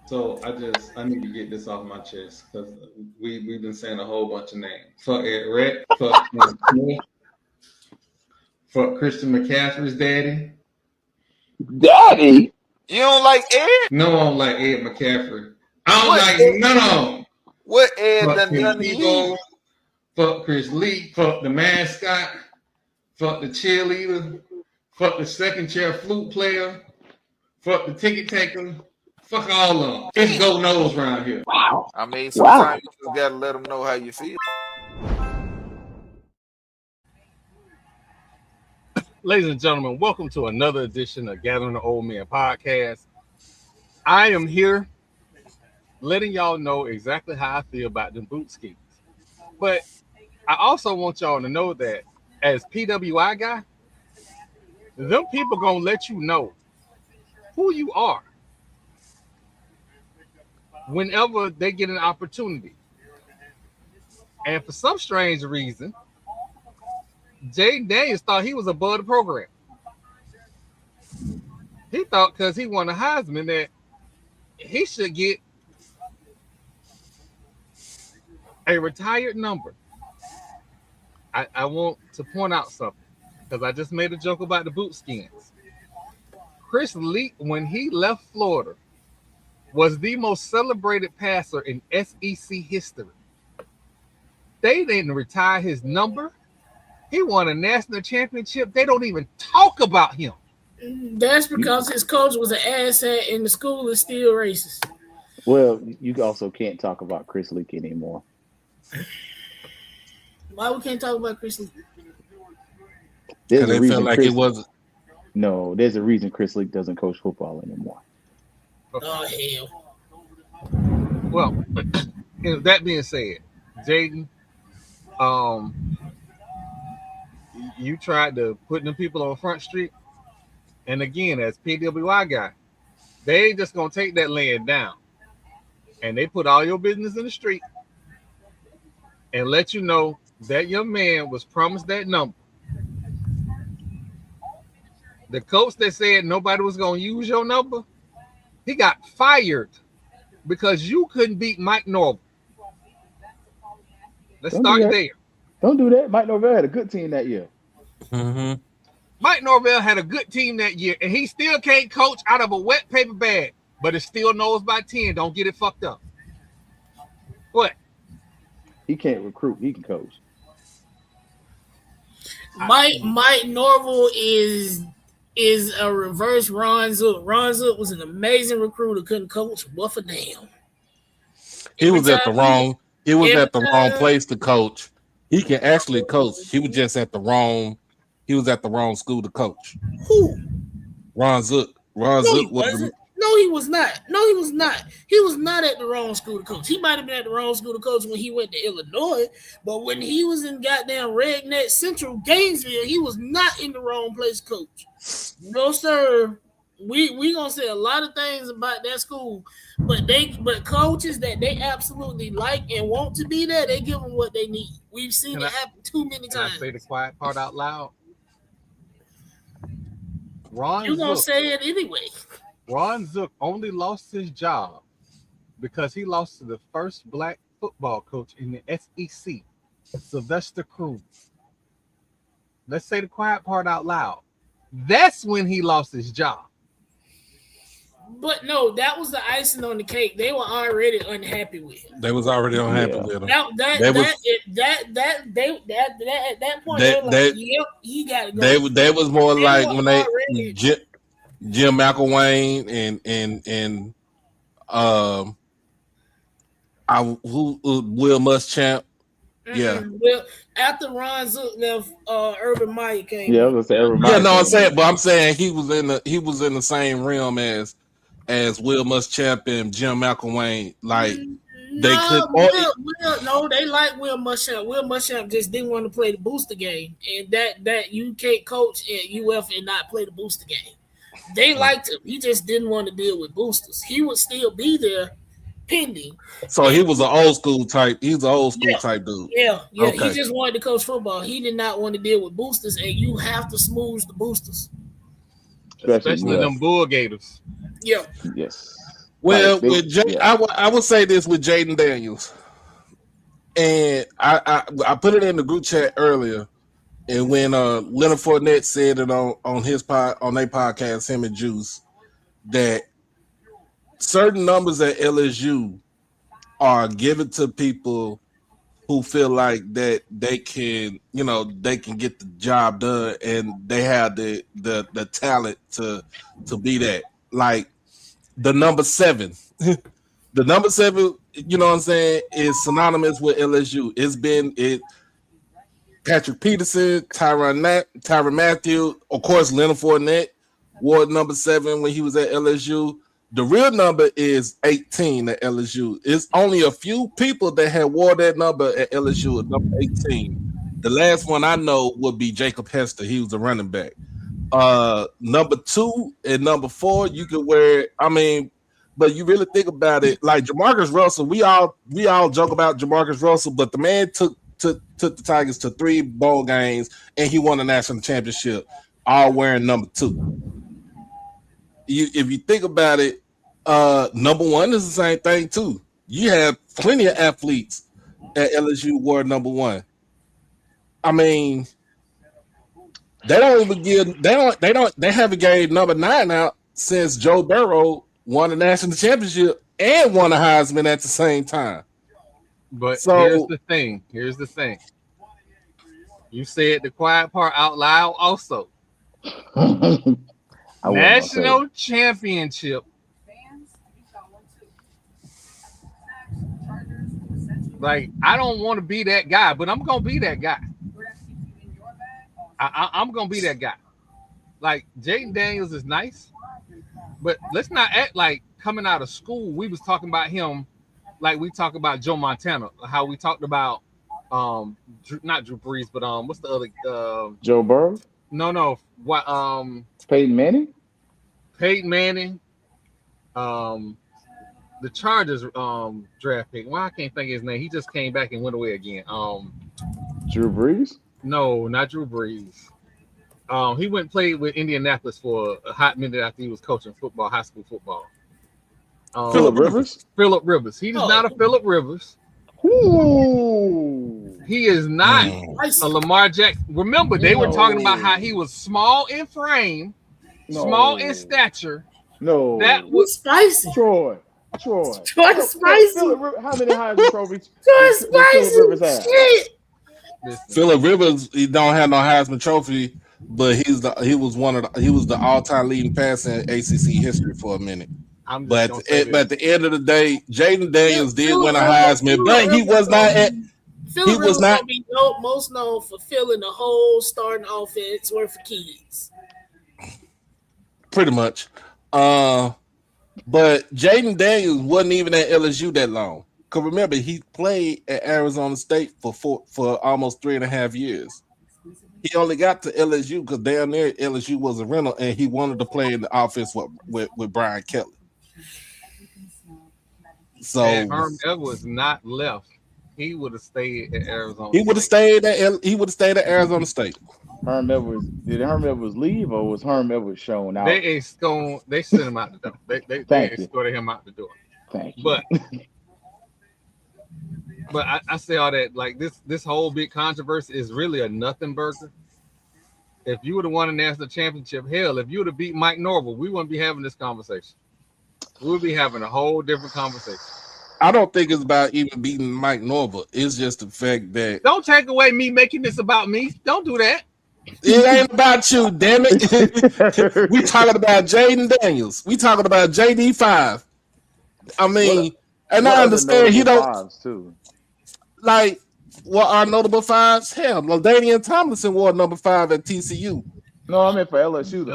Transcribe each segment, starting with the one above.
So I need to get this off my chest because we've been saying a whole bunch of names. Fuck Ed Rett, fuck Smith, fuck Christian McCaffrey's daddy. Daddy? You don't like Ed? No, I don't like Ed McCaffrey. I don't What like Ed? none of them. What Ed Fuck done Tim done to you? Tebow, fuck Chris Lee, fuck the mascot, fuck the cheerleader, fuck the second chair flute player, fuck the ticket taker, fuck all of them. It's go nose around here. Wow. I mean, sometimes you just gotta let them know how you feel. Ladies and gentlemen, welcome to another edition of Gathering the Old Men podcast. I am here letting y'all know exactly how I feel about them boot skis. But I also want y'all to know that as PWI guy, them people gonna let you know who you are whenever they get an opportunity. And for some strange reason, Jayden Daniels thought he was above the program. He thought because he won a Heisman that he should get a retired number. I want to point out something because I just made a joke about the boot skins. Chris Lee, when he left Florida, was the most celebrated passer in SEC history. They didn't retire his number. He won a national championship. They don't even talk about him. That's because his coach was an asset and the school is still racist. Well, you also can't talk about Chris Leak anymore. Why we can't talk about Chris Leak? Because they felt like it wasn't. No, there's a reason Chris Leak doesn't coach football anymore. Oh, hell. Well, that being said, Jayden, you tried to put them people on Front Street. And again, as PWI guy, they ain't just going to take that land down. And they put all your business in the street and let you know that your man was promised that number. The coach that said nobody was going to use your number, he got fired because you couldn't beat Mike Norvell. Let's start there. Don't do that. Mike Norvell had a good team that year. Mm-hmm. Mike Norvell had a good team that year, and he still can't coach out of a wet paper bag, but it still knows by 10. Don't get it fucked up. What? He can't recruit. He can coach. Mike Norvell is a reverse Ron Zook. Ron Zook was an amazing recruiter, couldn't coach worth a damn. He was at the wrong place to coach. He can actually coach. He was just at the wrong. He was at the wrong school to coach. Who? Ron Zook. Ron Zook was. No, he was not. No, he was not. He was not at the wrong school to coach. He might have been at the wrong school to coach when he went to Illinois, but when he was in goddamn Redneck Central Gainesville, he was not in the wrong place to coach. No, sir. We gonna say a lot of things about that school, but coaches that they absolutely like and want to be there, they give them what they need. We've seen it happen too many times. Can I say the quiet part out loud? You're gonna say it anyway. Ron Zook only lost his job because he lost to the first black football coach in the SEC, Sylvester Cruz. Let's say the quiet part out loud. That's when he lost his job. But no, that was the icing on the cake. They were already unhappy with him. They was already unhappy with him. At that point, they were like, "Yep, he got to go." They was more like when they Jim McElwain and Will Muschamp. Yeah. Well, after Ron Zook left, Urban Meyer came. Yeah, I was gonna say Urban Meyer. Yeah, no, I'm saying he was in the same realm as Will Muschamp and Jim McElwain. Like they they like Will Muschamp. Will Muschamp just didn't want to play the booster game, and that you can't coach at UF and not play the booster game. They liked him. He just didn't want to deal with boosters. He would still be there pending. So he was an old school type. He's an old school type dude. Yeah. Okay. He just wanted to coach football. He did not want to deal with boosters, and you have to smooth the boosters. Especially them bull gators. Yeah. Yes. Well, Like, they, with I would say this with Jayden Daniels, and I put it in the group chat earlier, and when Leonard Fournette said it on their podcast, him and Juice, that certain numbers at LSU are given to people who feel like that they can get the job done, and they have the talent to be that. Like the number 7. The number 7, you know what I'm saying, is synonymous with LSU. It's been Patrick Peterson, Tyrann Mathieu, of course, Leonard Fournette wore number 7 when he was at LSU. The real number is 18 at LSU. It's only a few people that had wore that number at LSU at number 18. The last one I know would be Jacob Hester. He was a running back. Number 2 and number 4, you could wear. I mean, but you really think about it, like Jamarcus Russell. We all joke about Jamarcus Russell, but the man took the Tigers to 3 bowl games, and he won a national championship, all wearing number 2. If you think about it, number 1 is the same thing too. You have plenty of athletes at LSU wore number 1. I mean, they haven't gave number 9 out since Joe Burrow won a national championship and won a Heisman at the same time. But here's the thing. You said the quiet part out loud also. National championship. Like, I don't want to be that guy, but I'm going to be that guy. I'm going to be that guy. Like, Jayden Daniels is nice, but let's not act like coming out of school, we was talking about him like we talk about Joe Montana, how we talked about not Drew Brees, but what's the other Joe Burrow? No, what Peyton Manning? The Chargers draft pick. Why I can't think of his name. He just came back and went away again. Drew Brees? No, not Drew Brees. He went and played with Indianapolis for a hot minute after he was coaching football, high school football. Phillip Rivers? Phillip Rivers. He is not a Phillip Rivers. Ooh. He is not a Lamar Jackson. Remember, they were talking about how he was small in frame, small in stature. No. That was spicy. Troy Spicy. How many Heisman trophies? Troy spicy. Shit. Phillip Rivers, he don't have no Heisman Trophy, but he was the all-time leading passer in ACC history for a minute. But at the end of the day, Jayden Daniels did win a Heisman, but he was not at. Phillip Rivers will be most known for filling the whole starting offense worth of kids. Pretty much. But Jayden Daniels wasn't even at LSU that long. Because remember, he played at Arizona State for almost 3.5 years. He only got to LSU because down there LSU was a rental, and he wanted to play in the offense with Brian Kelly. So Herm Edwards not left. He would have stayed at Arizona. He would have stayed at Arizona State. Did Herm Edwards leave, or was Herm Edwards shown out? They sent him out the door. They escorted him out the door. Thank you. But I say all that, like this whole big controversy is really a nothing burger. If you would have won a national championship, hell, if you would have beat Mike Norvell, we wouldn't be having this conversation. We would be having a whole different conversation. I don't think it's about even beating Mike Norvell. It's just the fact that don't take away me making this about me. Don't do that. It ain't about you, damn it. We talking about Jayden Daniels. We talking about JD5. I mean, and I understand he don't too. Like what are notable 5s? Hell, LaDainian Tomlinson wore number 5 at TCU. No, I meant for LSU.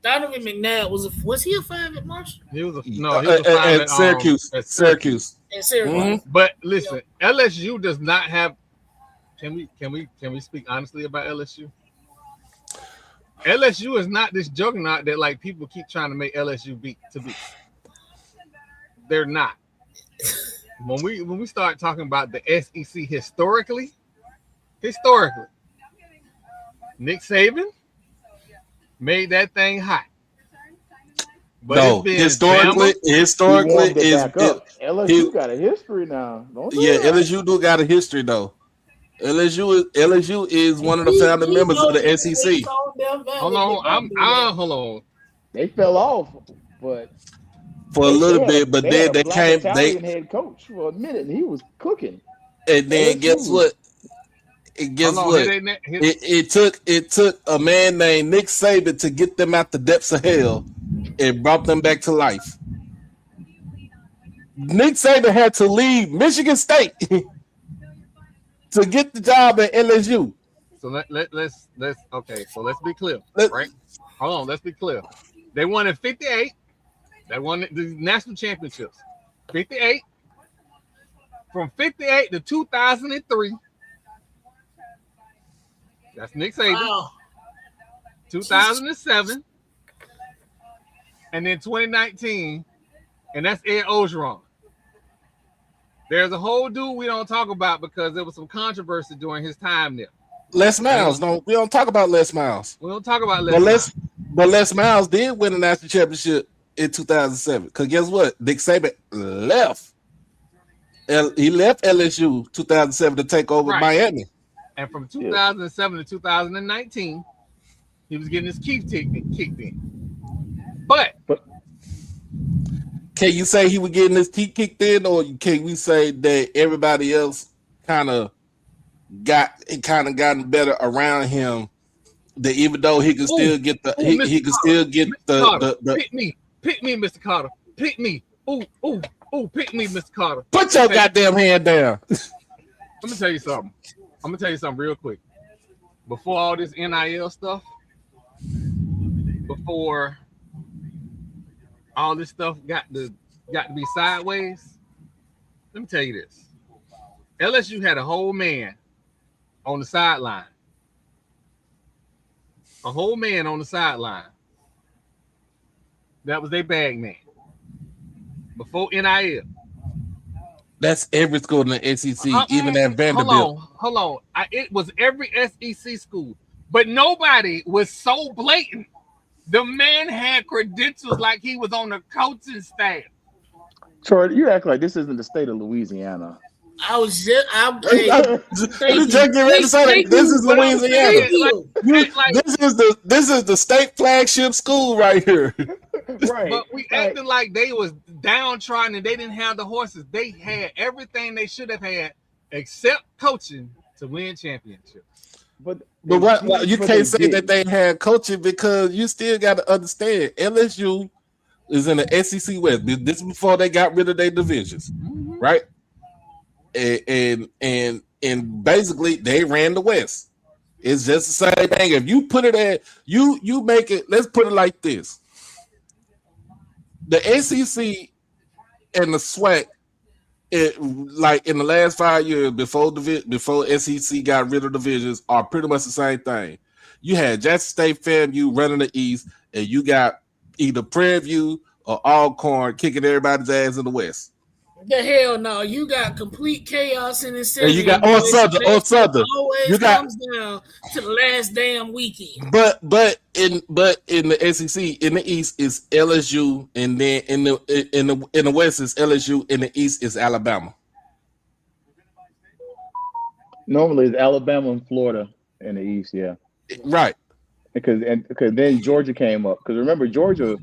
Donovan McNabb was he a 5 at Marshall? He was a 5 at Syracuse. Syracuse. Mm-hmm. But listen, LSU does not have. Can we speak honestly about LSU? LSU is not this juggernaut that like people keep trying to make LSU be. They're not. When we start talking about the SEC historically, Nick Saban made that thing hot. But No, it's been historically warmed it is back up. LSU got a history now. Don't do that. LSU do got a history though. LSU is one of the founding members of the SEC. Hold on. They fell off, but For a little bit, but then they came. Italian head coach for a minute, and he was cooking. And then guess what? It took a man named Nick Saban to get them out the depths of hell and brought them back to life. Nick Saban had to leave Michigan State to get the job at LSU. So let's be clear, right? Hold on, let's be clear. They won in 58. They won the national championships. 58. From 58 to 2003. That's Nick Saban. Wow. 2007. And then 2019. And that's Ed Orgeron. There's a whole dude we don't talk about because there was some controversy during his time there. Les Miles. No, we don't talk about Les Miles. We don't talk about Les Miles. But Les Miles did win the national championship in 2007. Because guess what? Nick Saban left. He left LSU 2007 to take over Miami. And from 2007 to 2019, he was getting his teeth kicked in. But can you say he was getting his teeth kicked in, or can we say that everybody else kind of gotten better around him? That even though he could still get the pick me, Mr. Carter, pick me. Pick me, Mr. Carter. Put your goddamn hand down. Let me tell you something. I'm gonna tell you something real quick. Before all this NIL stuff, before all this stuff got to be sideways, let me tell you this. LSU had a whole man on the sideline. A whole man on the sideline. That was their bag man. Before NIL. That's every school in the SEC, even at Vanderbilt. Hold on. It was every SEC school, but nobody was so blatant. The man had credentials like he was on the coaching staff. Troy, you act like this isn't the state of Louisiana. I was just this is Louisiana. This is the state flagship school right here. Right. But we acted like they was downtrodden and they didn't have the horses. They had everything they should have had except coaching to win championships. But what you can't say that they had coaching because you still got to understand LSU is in the SEC West. This is before they got rid of their divisions, right? And basically they ran the West. It's just the same thing. If you put it at you make it. Let's put it like this: the SEC and the SWAC, like in the last 5 years before SEC got rid of divisions, are pretty much the same thing. You had Jackson State, FAMU running the East, and you got either Prairie View or Alcorn kicking everybody's ass in the West. The hell no! You got complete chaos in this city. And you got Southern. Always comes down to the last damn weekend. But in the SEC in the East is LSU, and then in the West is LSU. In the East is Alabama. Normally it's Alabama and Florida in the East, yeah. Right. Because then Georgia came up. Because remember Georgia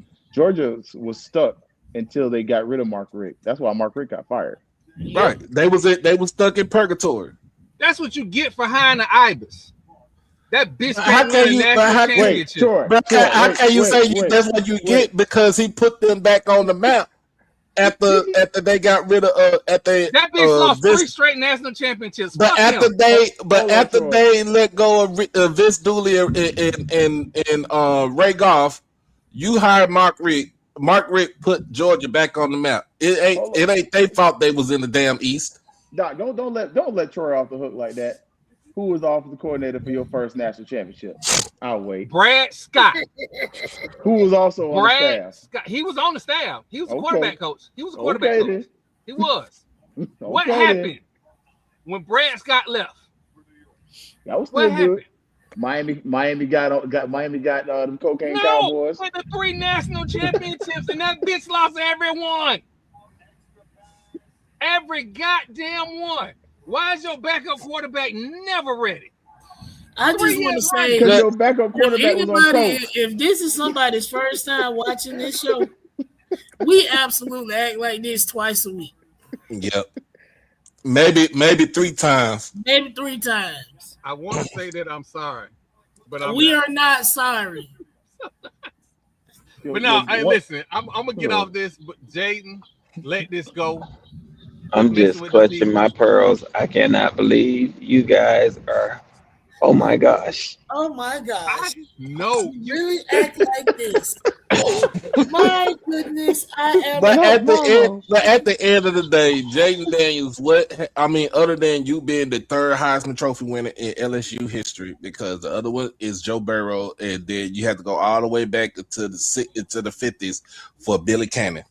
was stuck until they got rid of Mark Richt. That's why Mark Richt got fired. Right. They was stuck in purgatory. That's what you get for hiring the Ibis. That bitch how can you say that's what you get because he put them back on the map after they got rid of that bitch lost 3 straight national championships. But after they let go of Vince Dooley and Ray Goff, you hired Mark Richt. Mark Richt put Georgia back on the map. It ain't they fault they was in the damn East. Doc, don't let Troy off the hook like that. Who was the offensive coordinator for your first national championship? I'll wait. Brad Scott. Who was also on the staff? Scott. He was on the staff. He was a quarterback coach. He was a quarterback coach. He was. What happened when Brad Scott left? That was still good. Miami got them cocaine No, Cowboys. with the 3 national championships, and that bitch lost everyone. Every goddamn one. Why is your backup quarterback never ready? I just want to say, because your backup quarterback was on coke. If this is somebody's first time watching this show, we absolutely act like this twice a week. Yep. Maybe 3 times. Maybe 3 times. I want to say that I'm sorry, but we are not sorry. But no, hey, listen, I'm gonna get off this, but Jayden, let this go. I'm just clutching my pearls. I cannot believe you guys are. Oh my gosh. Oh my gosh. No. You really act like this. My goodness, I am. But at the end of the day, Jayden Daniels, other than you being the 3rd Heisman Trophy winner in LSU history, because the other one is Joe Burrow, and then you have to go all the way back to the 50s for Billy Cannon.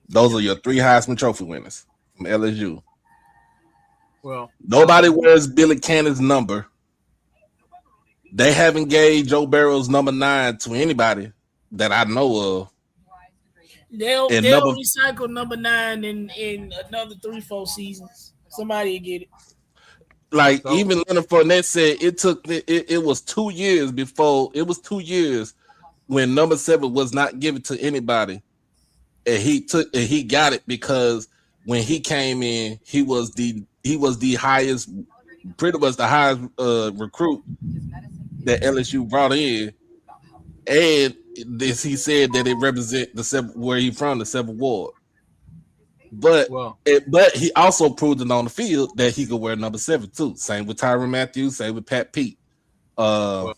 Those are your 3 Heisman Trophy winners from LSU. Well, nobody wears Billy Cannon's number. They haven't gave Joe Burrow's number 9 to anybody that I know of. They'll recycle number 9 in another 3-4 seasons. Somebody will get it. Like even Leonard Fournette said, it was 2 years before. It was 2 years when number 7 was not given to anybody, and he got it because when he came in, he was the highest, pretty much the highest recruit that LSU brought in, and he said that it represent where he from, the 7th Ward. But he also proved it on the field that he could wear number 7 too. Same with Tyrann Mathieu, same with Pat Pete. I'm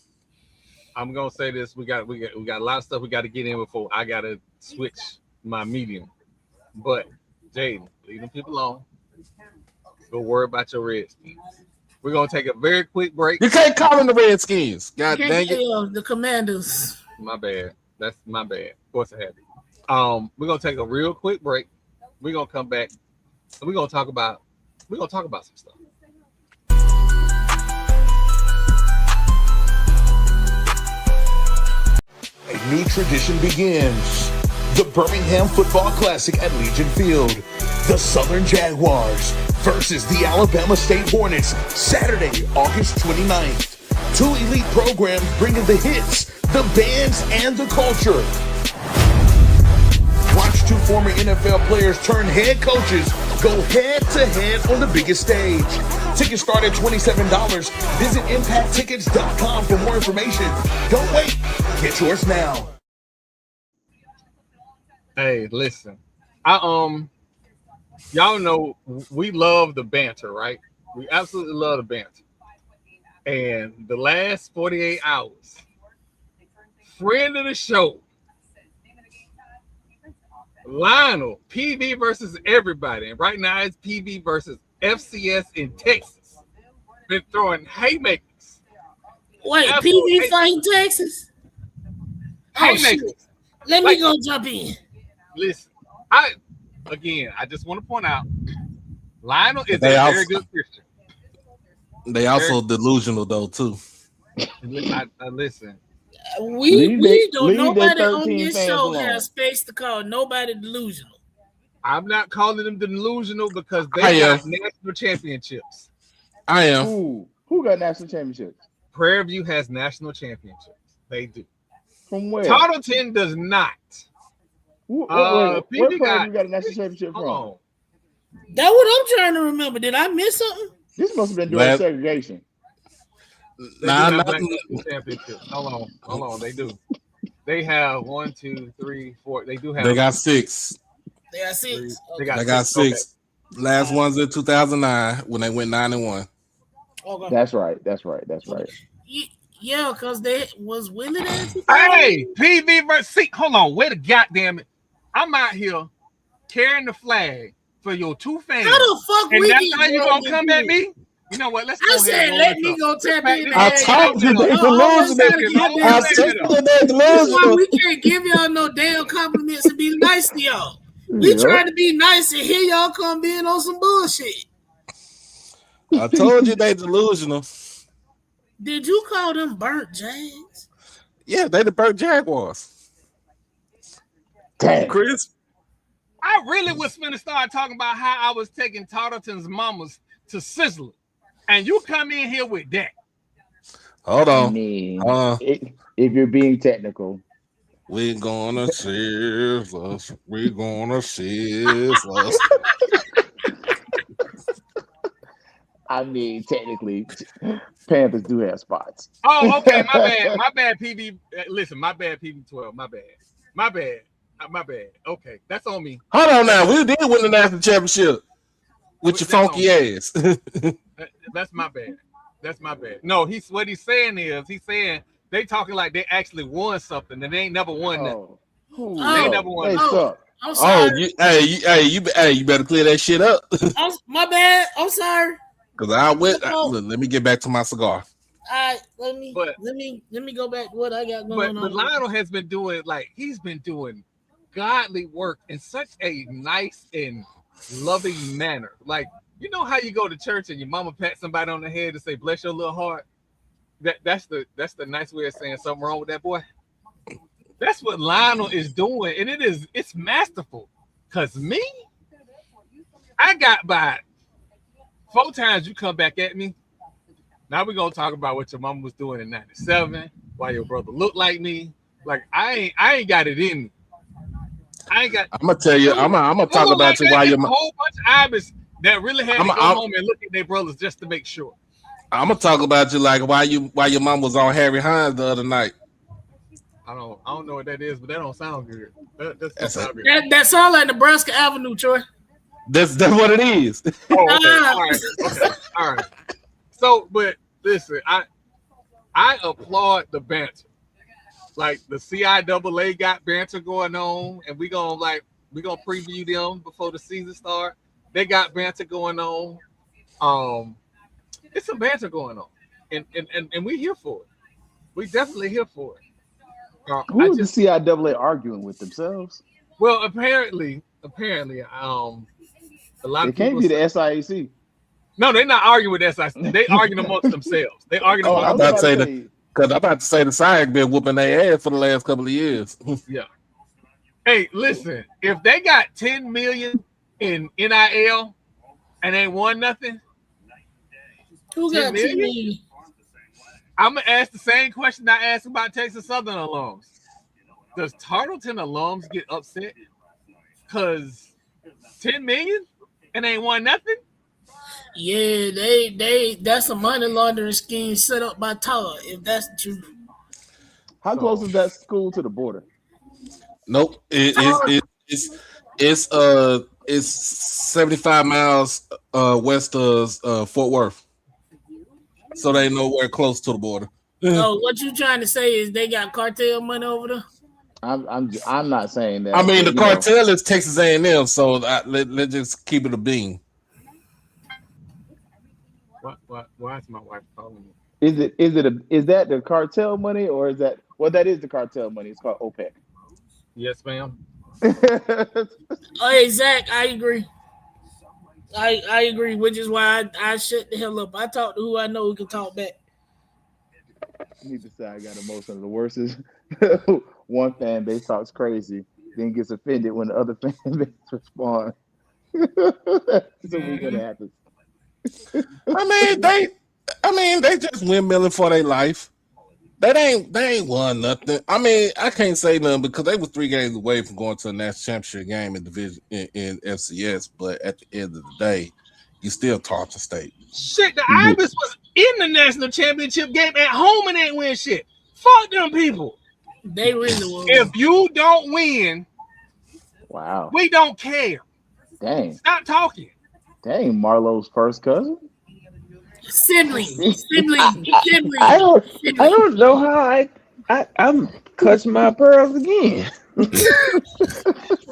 gonna say this: we got a lot of stuff we got to get in before I gotta switch my medium. But Jayden, leave them people alone. Go worry about your Redskins. We're gonna take a very quick break. You can't call them the Redskins. God dang it. The Commanders. My bad. That's my bad. Of course I had it. We're gonna take a real quick break. We're gonna come back and we're gonna talk about some stuff. A new tradition begins. The Birmingham Football Classic at Legion Field. The Southern Jaguars versus the Alabama State Hornets, Saturday, August 29th. 2 elite programs bringing the hits, the bands, and the culture. Watch 2 former NFL players turn head coaches go head-to-head on the biggest stage. Tickets start at $27. Visit ImpactTickets.com for more information. Don't wait. Get yours now. Hey, listen. Y'all know we love the banter, right? We absolutely love the banter. And the last 48 hours, friend of the show, Lionel, PV versus everybody. And right now it's PV versus FCS in Texas. Been throwing haymakers. Wait, PV fighting Texas? Haymakers. Let me go jump in. Listen, I just want to point out, Lionel is a very good Christian. They also delusional though too. Listen. We don't. Nobody on this show has space to call nobody delusional. I'm not calling them delusional because they got national championships. I am. Who got national championships? Prairie View has national championships. They do. From where? Tarleton does not. Where Prairie View got a national championship from? That's what I'm trying to remember. Did I miss something? This must have been during segregation. Hold on. They do. They have 1, 2, 3, 4. They do have. They got 6. They got 6. They got 6. Okay. Last one's in 2009 when they went 9-1. Okay. That's right. Yeah, because they was Willie there. Hey, PV versus. Hold on. Wait a goddamn it. I'm out here carrying the flag for your 2 fans. How the fuck and we that's how you gonna come at me? You know what? Let's go ahead. I said, let me go tap in. I told you they delusional. I told you they delusional. We can't give y'all no damn compliments and be nice to y'all. We trying to be nice and here y'all come being on some bullshit. I told you they delusional. Did you call them burnt Jags? Yeah, they the burnt Jaguars. Dang. Chris, I really was finna start talking about how I was taking Tarleton's mamas to Sizzler, and you come in here with that. hold I on. mean, if you're being technical, We gonna sizzle. We gonna sizzle. I mean, technically, Panthers do have spots. Oh, okay, my bad, PB. Listen, my bad, PB12. My bad. Okay, that's on me. Hold on now. We did win the national championship with your funky ass. That's my bad. No, what he's saying is they talking like they actually won something and they ain't never won nothing. They ain't never won. They suck. I'm sorry. You better clear that shit up. My bad. I'm sorry. Cause let me get back to my cigar. All right, let me go back to what I got going on. But Lionel has been doing he's been doing godly work in such a nice and loving manner. Like, you know how you go to church and your mama pat somebody on the head and say, "Bless your little heart." That's the nice way of saying something wrong with that boy. That's what Lionel is doing, and it's masterful. Cause me, I got by 4 times you come back at me. Now we're gonna talk about what your mama was doing in '97, why your brother looked like me. Like I ain't got it in me. I'm gonna tell you. I'm gonna talk about you while you're a whole bunch of Ibis that really had to go home and look at their brothers just to make sure. I'm gonna talk about you like why your mom was on Harry Hines the other night. I don't know what that is, but that don't sound good. That sound like Nebraska Avenue, Troy. That's what it is. Oh, okay. All right. So, but listen, I applaud the banter. Like the CIAA got banter going on, and we gonna preview them before the season start. They got banter going on. It's some banter going on, and we here for it. We definitely here for it. Who is the CIAA arguing with themselves? Well, apparently, a lot it of can't people be the SIAC. No, they're not arguing with SIC. They arguing amongst themselves. They arguing I'm amongst about to say the SIAC been whooping their ass for the last couple of years. Yeah. Hey, listen, if they got $10 million in NIL and ain't won nothing, who got $10 million? I'm gonna ask the same question I asked about Texas Southern alums. Does Tarleton alums get upset because $10 million and ain't won nothing? Yeah, that's a money laundering scheme set up by Todd, if that's the truth. How close is that school to the border? Nope. It's 75 miles west of Fort Worth. So they nowhere close to the border. So what you trying to say is they got cartel money over there? I'm not saying that. I mean, the cartel is Texas A&M, so let's just keep it a bean. Why is my wife calling me? Is that the cartel money, or is that that is the cartel money? It's called OPEC. Yes, ma'am. Hey, Zach, I agree. I agree, which is why I shut the hell up. I talk to who I know who can talk back. I need to say I got emotion. Of the worst is one fan base talks crazy, then gets offended when the other fan base respond. That's what's gonna happen. I mean, they just windmilling for their life. They ain't won nothing. I mean, I can't say nothing because they were 3 games away from going to a national championship game in division in FCS. But at the end of the day, you still Tarleton State. Shit, the Ibis was in the national championship game at home and ain't win shit. Fuck them people. They really won. If you don't win, wow, we don't care. Dang. Stop talking. Dang, Marlowe's first cousin. Sibling. I don't know how I'm clutching my pearls again.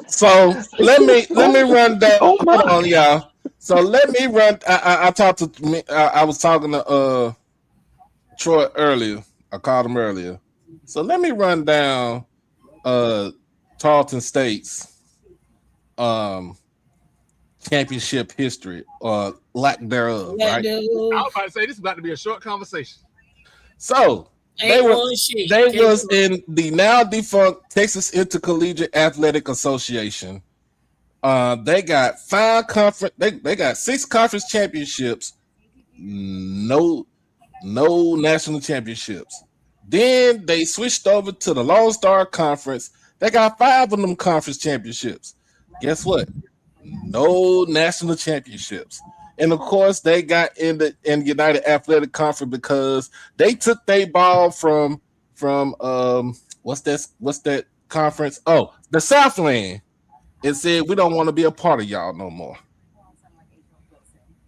So let me run down. Hold on, y'all. So let me run. I talked to me. I was talking to Troy earlier. I called him earlier. So let me run down Tarleton State's championship history or lack thereof. Right? I was about to say this is about to be a short conversation. So they was in the now defunct Texas Intercollegiate Athletic Association. They got 5 conference. They got 6 conference championships. No national championships. Then they switched over to the Lone Star Conference. They got 5 of them conference championships. Guess what? No national championships. And of course, they got in the United Athletic Conference because they took their ball from what's that conference? Oh, the Southland. And said we don't want to be a part of y'all no more.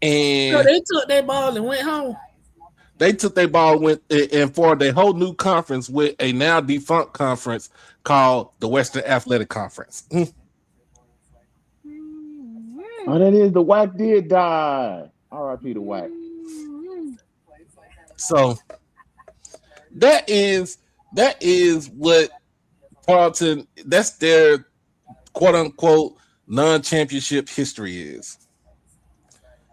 And so they took their ball and went home. They took their ball and formed a whole new conference with a now defunct conference called the Western Athletic Conference. Oh, that is the WAC did die. R.I.P. the WAC. So that is what Tarleton. That's their quote unquote non-championship history is.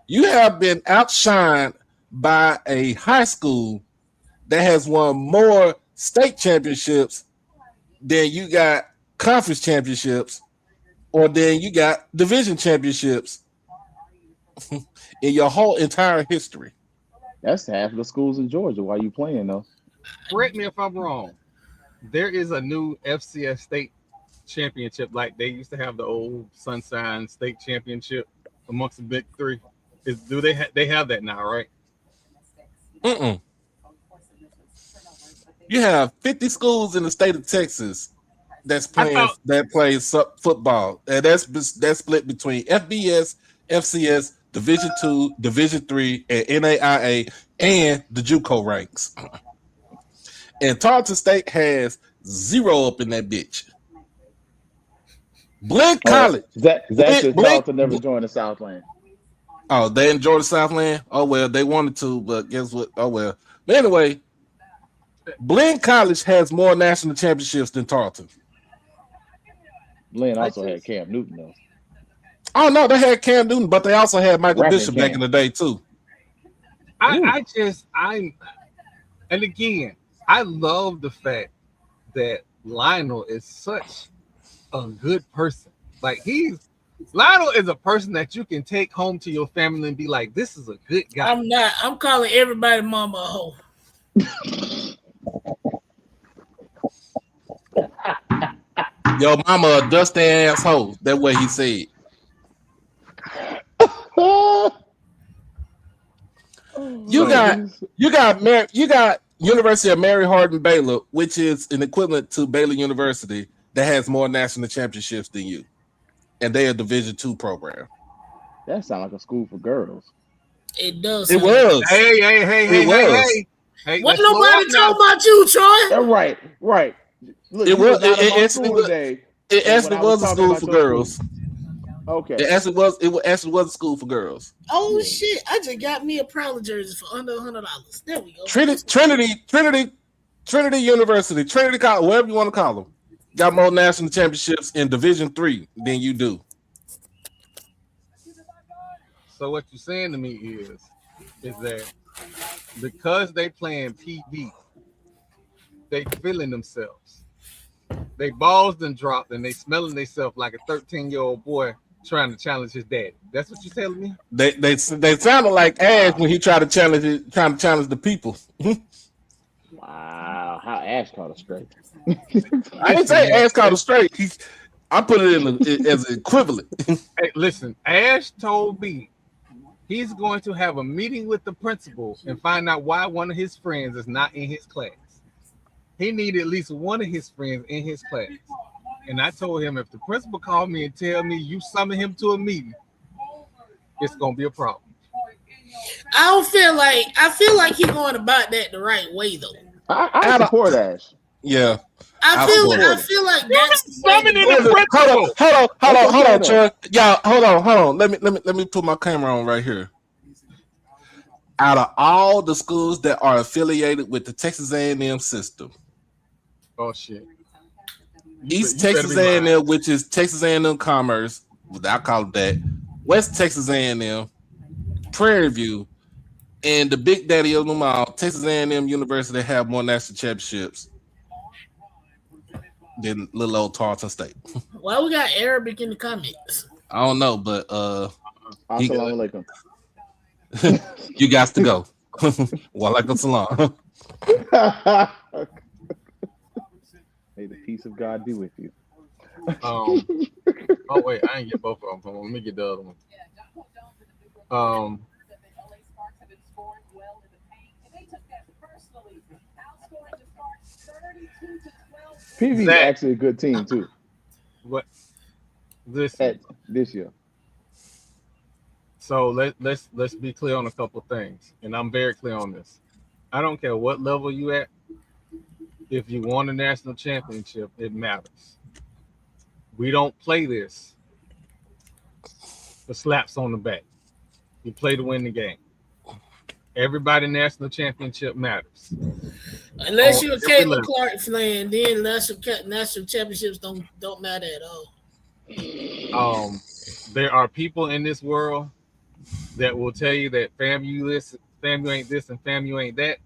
You have been outshined by a high school that has won more state championships than you got conference championships, or then you got division championships in your whole entire history. That's half of the schools in Georgia. Why you playing though? Correct me if I'm wrong. There is a new FCS state championship, like they used to have the old Sunshine State Championship amongst the big 3. They have that now, right? You have 50 schools in the state of Texas that plays football, and that's split between FBS, FCS, Division II, Division III, and NAIA, and the JUCO ranks. And Tarleton State has 0 up in that bitch. Blinn College. Tarleton never joined the Southland. Oh, they enjoy the Southland? Oh, well, they wanted to, but guess what? Oh, well. But anyway, Blinn College has more national championships than Tarleton. Blinn also had Cam Newton, though. Oh, no, they had Cam Newton, but they also had Michael Bishop back in the day, too. And again, I love the fact that Lionel is such a good person. Like, Lionel is a person that you can take home to your family and be like, this is a good guy. I'm not. I'm calling everybody mama a hoe. Your mama a dusty asshole. That's what he said. You got University of Mary Hardin Baylor, which is an equivalent to Baylor University that has more national championships than you. And they're a Division II program. That sounds like a school for girls. It does. It was. Hey. What nobody talking about you, Troy? Right. Look, it actually was a school for girls. Okay. It actually was a school for girls. Oh shit! I just got me a Prowler jersey for under $100. There we go. Trinity University, Trinity College, whatever you want to call them, got more national championships in Division III than you do. So what you're saying to me is that because they playing PB, they feeling themselves. They balls done dropped and they smelling themselves like a 13-year-old boy trying to challenge his daddy. That's what you're telling me? They sounded like Ash when he trying to challenge the people. Wow, how Ash caught a straight. I didn't say Ash caught a straight. I put it as an equivalent. Hey, listen, Ash told me he's going to have a meeting with the principal and find out why one of his friends is not in his class. He needed at least one of his friends in his class. And I told him, if the principal called me and tell me you summon him to a meeting, it's going to be a problem. I feel like he's going about that the right way, though. I support Ash. Yeah. I feel like that's summoning the principal. Hold on, Troy. Y'all, hold on. Let me put my camera on right here. Out of all the schools that are affiliated with the Texas A&M system, oh shit, East Texas A&M, which is Texas A&M Commerce, I call it that, West Texas A&M, Prairie View, And the big daddy of them all, Texas A&M University, have more national championships than little old Tarleton State. Why we got Arabic in the comments? I don't know, but Assalamu alaikum. you got to go. Walaikum salam. May the peace of God be with you. Oh wait, I ain't get both of them. Let me get the other one. PV is actually a good team too. What this year? So let's be clear on a couple of things, and I'm very clear on this. I don't care what level you at. If you won a national championship, it matters. We don't play this for slaps on the back. You play to win the game. Everybody national championship matters. Unless you're a Caitlin Clark fan, then national championships don't matter at all. There are people in this world that will tell you that FAMU ain't this, and FAMU ain't that.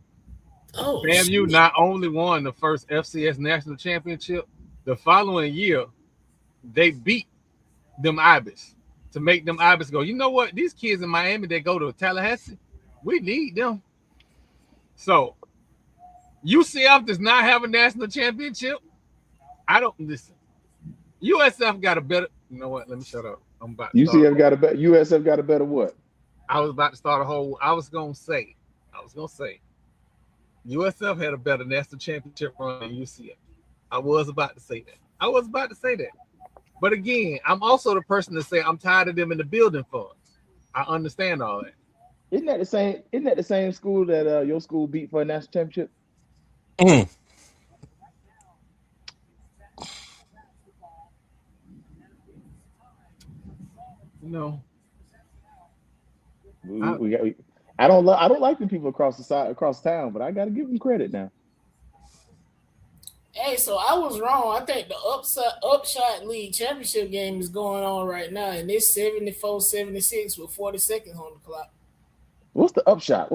Oh, FAMU not only won the first FCS national championship, the following year they beat them Ibis to make them Ibis go, you know what? These kids in Miami that go to Tallahassee, we need them. So UCF does not have a national championship. I don't listen. USF got a better. You know what? Let me shut up. I'm about. UCF got a better. USF got a better what? I was about to start a whole. I was gonna say. USF had a better national championship run than UCF. I was about to say that. But again, I'm also the person to say I'm tired of them in the building for us. I understand all that. Isn't that the same school that your school beat for a national championship? No. I don't like the people across town, but I got to give them credit now. Hey, so I was wrong. I think the Upshot League championship game is going on right now, and it's 74-76 with 40 seconds on the clock. What's the Upshot?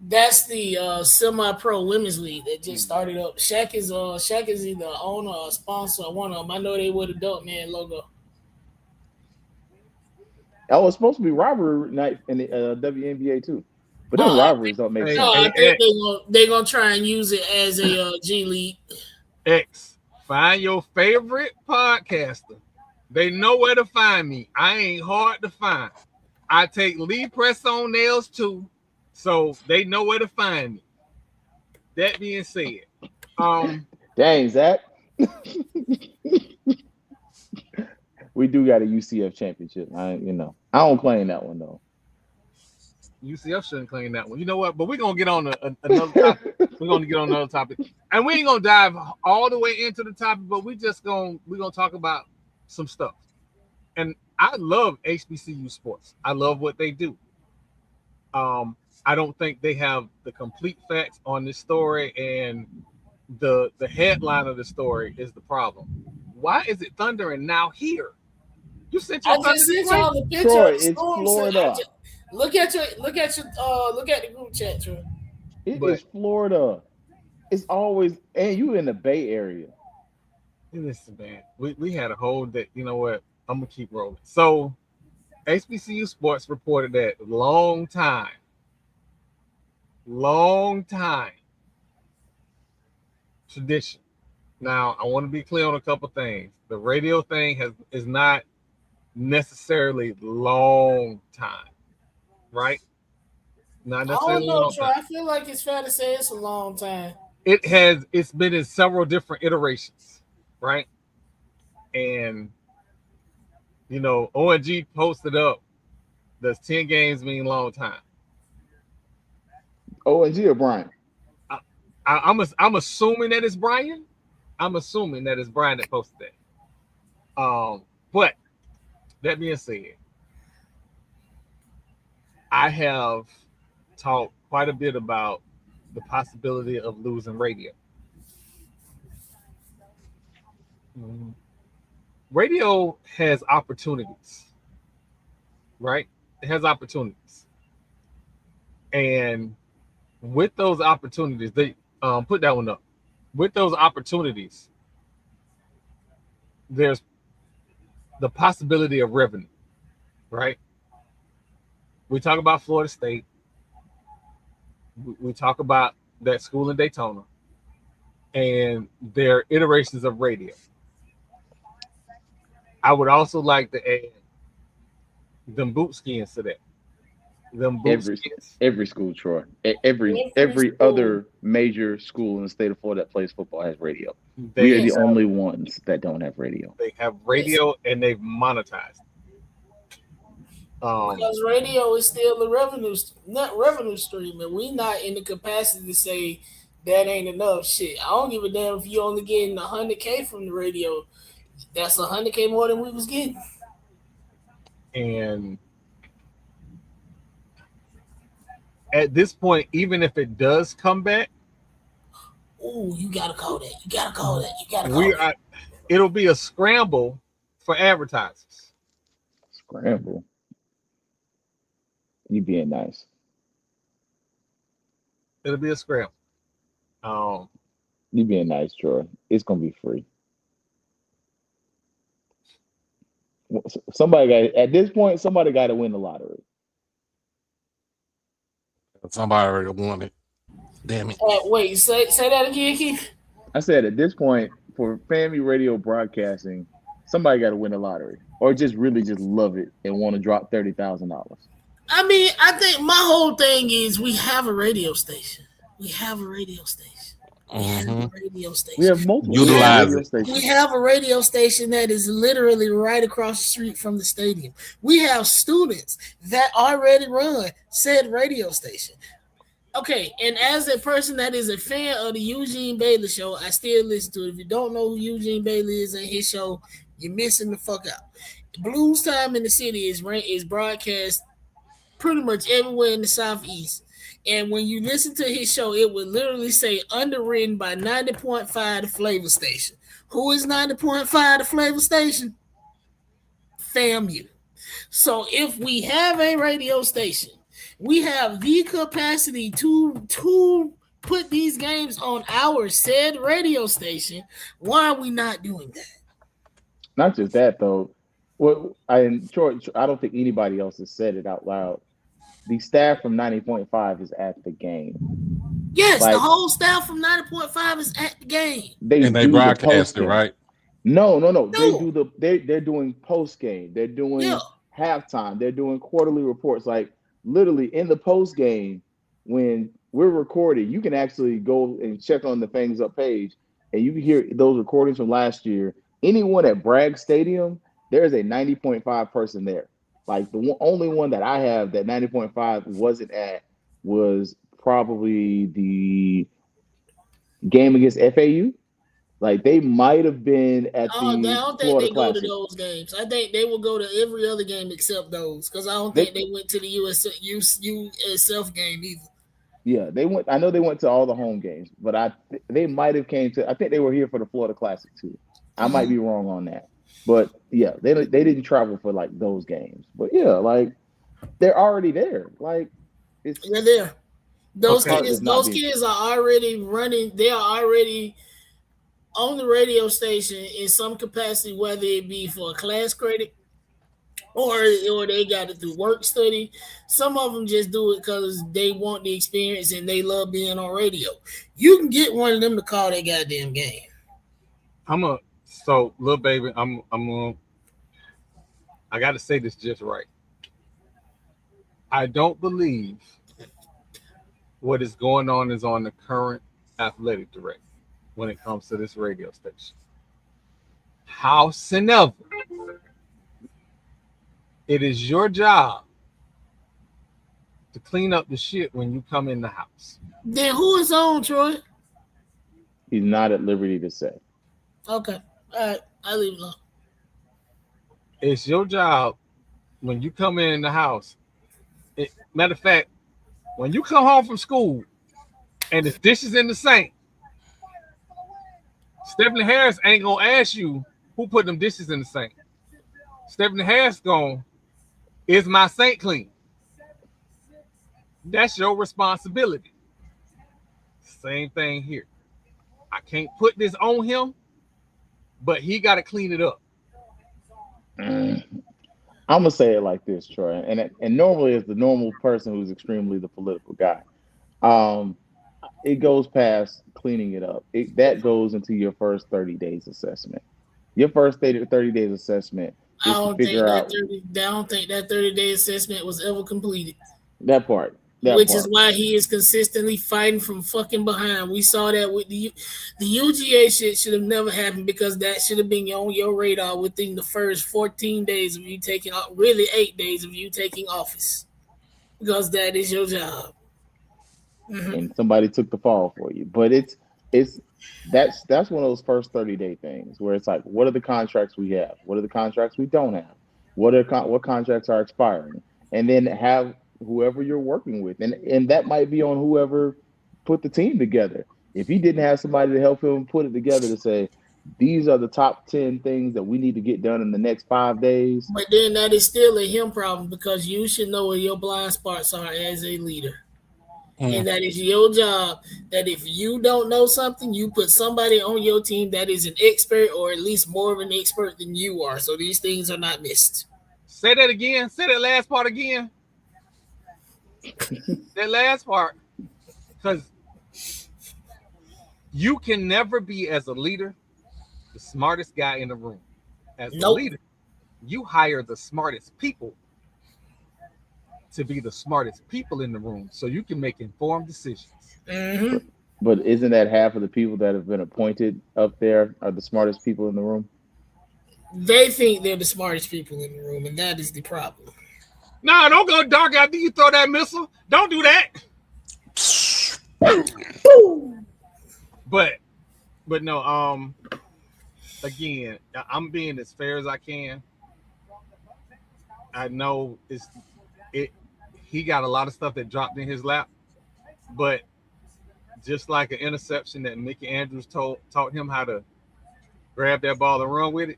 That's the semi-pro women's league that just started up. Shaq is either owner or sponsor of one of them. I know they wear the Dope Man logo. Oh, it's supposed to be rivalry night in the WNBA too, but them rivalries don't make sense. No, I think they're gonna try and use it as a G League. X, find your favorite podcaster. They know where to find me. I ain't hard to find. I take lead press on nails too, so they know where to find me. That being said, dang, Zach. We do got a UCF championship. I don't claim that one though. UCF shouldn't claim that one. You know what? But we're gonna get on another topic. We're gonna get on another topic, and we ain't gonna dive all the way into the topic. But we're gonna talk about some stuff. And I love HBCU sports. I love what they do. I don't think they have the complete facts on this story, and the headline of the story is the problem. Why is it thundering now here? You sent your I just sent y'all the picture. Troy, it's Florida. Look at the group chat, Troy. It is Florida. It's always, and you in the Bay Area. Listen, man, we had a whole day. You know what? I'm gonna keep rolling. So, HBCU Sports reported that long time tradition. Now, I want to be clear on a couple things. The radio thing is not necessarily long time, right? Not necessarily. I don't know, Troy. I feel like it's fair to say it's a long time. It's been in several different iterations, right? And ONG posted up, does 10 games mean long time? ONG or Brian? I'm assuming that it's Brian. I'm assuming that it's Brian that posted that. But that being said, I have talked quite a bit about the possibility of losing radio. Radio has opportunities, right? It has opportunities. And with those opportunities, they put that one up. With those opportunities, there's the possibility of revenue, right? We talk about Florida State. We talk about that school in Daytona and their iterations of radio. I would also like to add them boot skins to that. Them boot skins. Every school, Troy. Every other major school in the state of Florida that plays football has radio. We are the only ones that don't have radio. They have radio and they've monetized. Because radio is still a revenue stream, and we not in the capacity to say that ain't enough. Shit, I don't give a damn if you only getting $100K from the radio. That's $100K more than we was getting. And at this point, even if it does come back, you gotta call that. It'll be a scramble for advertisers. Scramble. You being nice. It'll be a scramble. You being nice, Troy. It's gonna be free. At this point, somebody got to win the lottery. Somebody already won it. Damn it. Wait, say that again, Keith. I said at this point, for family radio broadcasting, somebody got to win the lottery, or just really just love it and want to drop $30,000. I mean, I think my whole thing is we have a radio station. We have a radio station. We have multiple radio stations. We have a radio station that is literally right across the street from the stadium. We have students that already run said radio station. Okay, and as a person that is a fan of the Eugene Bailey show, I still listen to it. If you don't know who Eugene Bailey is and his show, you're missing the fuck out. Blues Time in the City is broadcast pretty much everywhere in the Southeast. And when you listen to his show, it would literally say underwritten by 90.5 the Flavor Station. Who is 90.5 the Flavor Station? FAMU. So if we have a radio station, we have the capacity to put these games on our said radio station. Why are we not doing that? Not just that, though. Well, I don't think anybody else has said it out loud. The staff from 90.5 is at the game. Yes, the whole staff from 90.5 is at the game. They broadcast it, right? No. They're doing post game. They're doing halftime. They're doing quarterly reports. Like literally in the post game, when we're recording, you can actually go and check on the Fangs Up page, and you can hear those recordings from last year. Anyone at Bragg Stadium, there is a 90.5 person there. Like the only one that I have that 90.5 wasn't at was probably the game against FAU. Like they might have been at the. I don't think they go to those games. I think they will go to every other game except those, because I don't think they went to the USF game either. Yeah, they went. I know they went to all the home games, but they might have came to. I think they were here for the Florida Classic too. I might be wrong on that. But yeah, they didn't travel for like those games. But yeah, like they're already there. Like they're there. Those kids are already running. They are already on the radio station in some capacity, whether it be for a class credit or they got it through work study. Some of them just do it because they want the experience and they love being on radio. You can get one of them to call their goddamn game. So, little baby, I got to say this just right. I don't believe what is going on is on the current athletic director when it comes to this radio station. Howsoever, it is your job to clean up the shit when you come in the house. Then who is on, Troy? He's not at liberty to say. Okay. All right, I'll leave it alone. It's your job when you come in the house. Matter of fact, when you come home from school and the dishes in the sink, Stephanie Harris ain't gonna ask you who put them dishes in the sink. Stephanie Harris is my sink clean? That's your responsibility. Same thing here. I can't put this on him, but he got to clean it up. I'm gonna say it like this, Troy, and normally as the normal person who's extremely the political guy, it goes past cleaning it up. That goes into your first 30 days assessment. Your first 30 days assessment is to figure out. I don't think that 30-day assessment was ever completed. That part. Which is why he is consistently fighting from fucking behind. We saw that with the UGA shit should have never happened because that should have been on your radar within the first 14 days of you taking, really 8 days of you taking office, because that is your job. Mm-hmm. And somebody took the fall for you. But that's one of those first 30-day things where it's like, what are the contracts we have? What are the contracts we don't have? What contracts are expiring? And then have whoever you're working with, and that might be on whoever put the team together. If he didn't have somebody to help him put it together to say, these are the top 10 things that we need to get done in the next 5 days. But then that is still a him problem, because you should know where your blind spots are as a leader. And that is your job, that if you don't know something, you put somebody on your team that is an expert, or at least more of an expert than you are, so these things are not missed. Say that again. Say that last part again. That last part. Because you can never be, as a leader, the smartest guy in the room. As a leader, you hire the smartest people to be the smartest people in the room, so you can make informed decisions. Mm-hmm. But isn't that half of the people that have been appointed up there are the smartest people in the room? They think they're the smartest people in the room, and that is the problem. No, don't go dark after you throw that missile. Don't do that. But no, again, I'm being as fair as I can. I know he got a lot of stuff that dropped in his lap, but just like an interception that Mickey Andrews taught him how to grab that ball and run with it,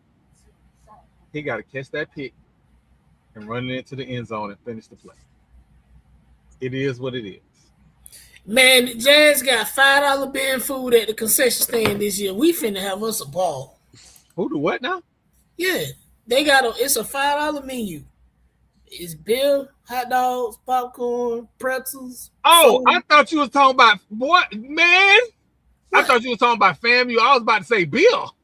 he got to catch that pick and run it into the end zone and finish the play. It is what it is. Man, the Jazz got $5 bin food at the concession stand this year. We finna have us a ball. Who do what now? Yeah, it's a $5 menu. It's beer, hot dogs, popcorn, pretzels. Oh, food. I thought you was talking about what, man? What? I thought you was talking about FAMU. I was about to say Bill.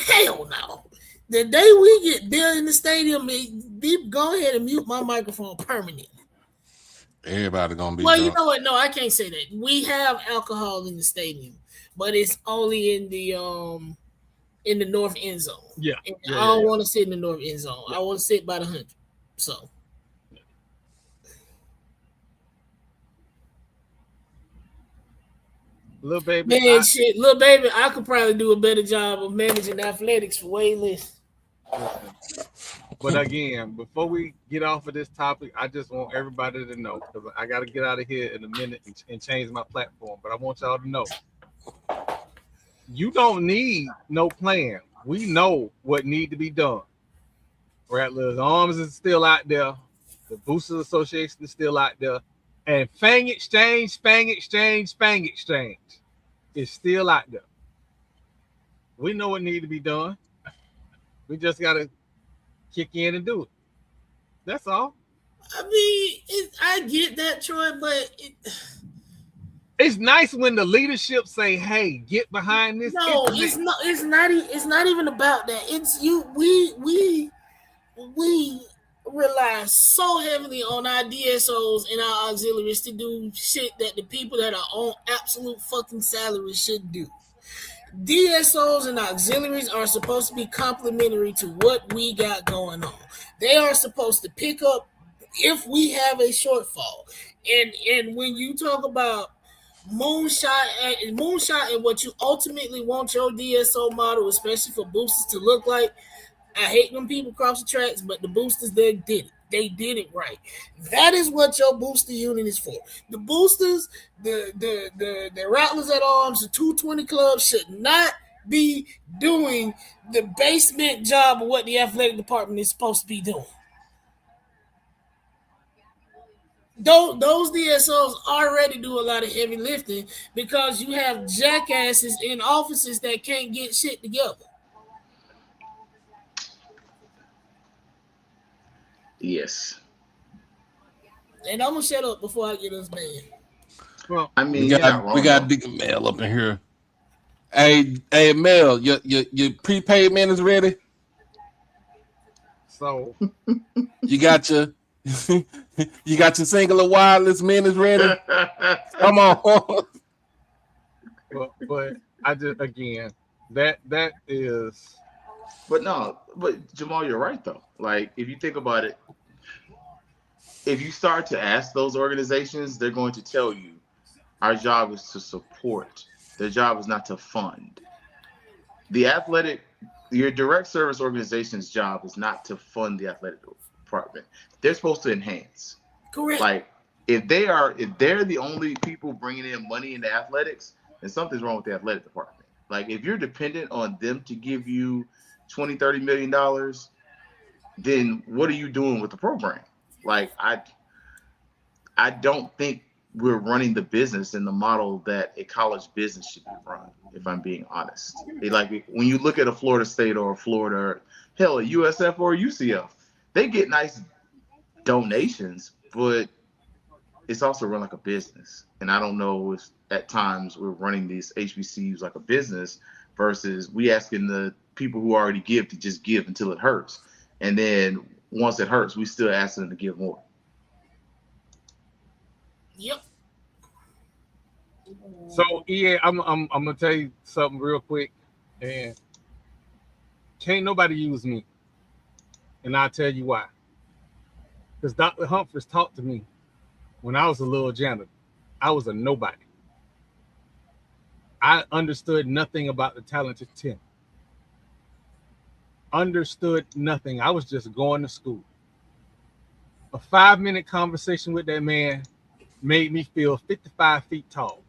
Hell no. The day we get Bill in the stadium, go ahead and mute my microphone permanently. Everybody gonna be. Well, drunk. You know what? No, I can't say that. We have alcohol in the stadium, but it's only in the north end zone. Yeah. I don't want to sit in the north end zone. I want to sit by the 100. So. Little baby. Man, little baby, I could probably do a better job of managing athletics for way less. But again, before we get off of this topic, I just want everybody to know, because I got to get out of here in a minute and change my platform. But I want y'all to know, you don't need no plan. We know what need to be done. Rattlers Arms is still out there. The Boosters Association is still out there. And Fang Exchange is still out there. We know what need to be done. We just got to kick in and do it. That's all. I mean, I get that, Troy, but it's nice when the leadership say, "Hey, get behind this." No, it's not. It's not even about that. It's you. We rely so heavily on our DSOs and our auxiliaries to do shit that the people that are on absolute fucking salaries should do. DSOs and auxiliaries are supposed to be complementary to what we got going on. They are supposed to pick up if we have a shortfall. And when you talk about moonshot and what you ultimately want your DSO model, especially for boosters, to look like, I hate when people cross the tracks, but the boosters, they did it. They did it right. That is what your booster unit is for. The boosters, the Rattlers at Arms, the 220 Club should not be doing the basement job of what the athletic department is supposed to be doing. those DSOs already do a lot of heavy lifting because you have jackasses in offices that can't get shit together. Yes. And I'm gonna shut up before I get us banned. Well, I mean, we got Dick Mel up in here. Hey, Mel, your prepaid minutes ready? So you got your singular wireless minutes ready? Come on. But I just again that is. But no, but Jamal, you're right though. Like if you think about it, if you start to ask those organizations, they're going to tell you our job is to support. Their job is not to fund. Your direct service organization's job is not to fund the athletic department. They're supposed to enhance. Correct. Like if they're the only people bringing in money into athletics, then something's wrong with the athletic department. Like if you're dependent on them to give you $20-30 million, then what are you doing with the program? Like I don't think we're running the business in the model that a college business should be run, if I'm being honest. Like when you look at a Florida State or a Florida, or hell, a USF or a UCF, they get nice donations, but it's also run like a business. And I don't know if at times we're running these HBCUs like a business versus we asking the people who already give to just give until it hurts. And then once it hurts, we still ask them to give more. Yep. So I'm gonna tell you something real quick, and can't nobody use me, and I'll tell you why. Because Dr. Humphreys talked to me when I was a little janitor. I was a nobody. I understood nothing about the talented 10. Understood nothing. I was just going to school. A 5-minute conversation with that man made me feel 55 feet tall.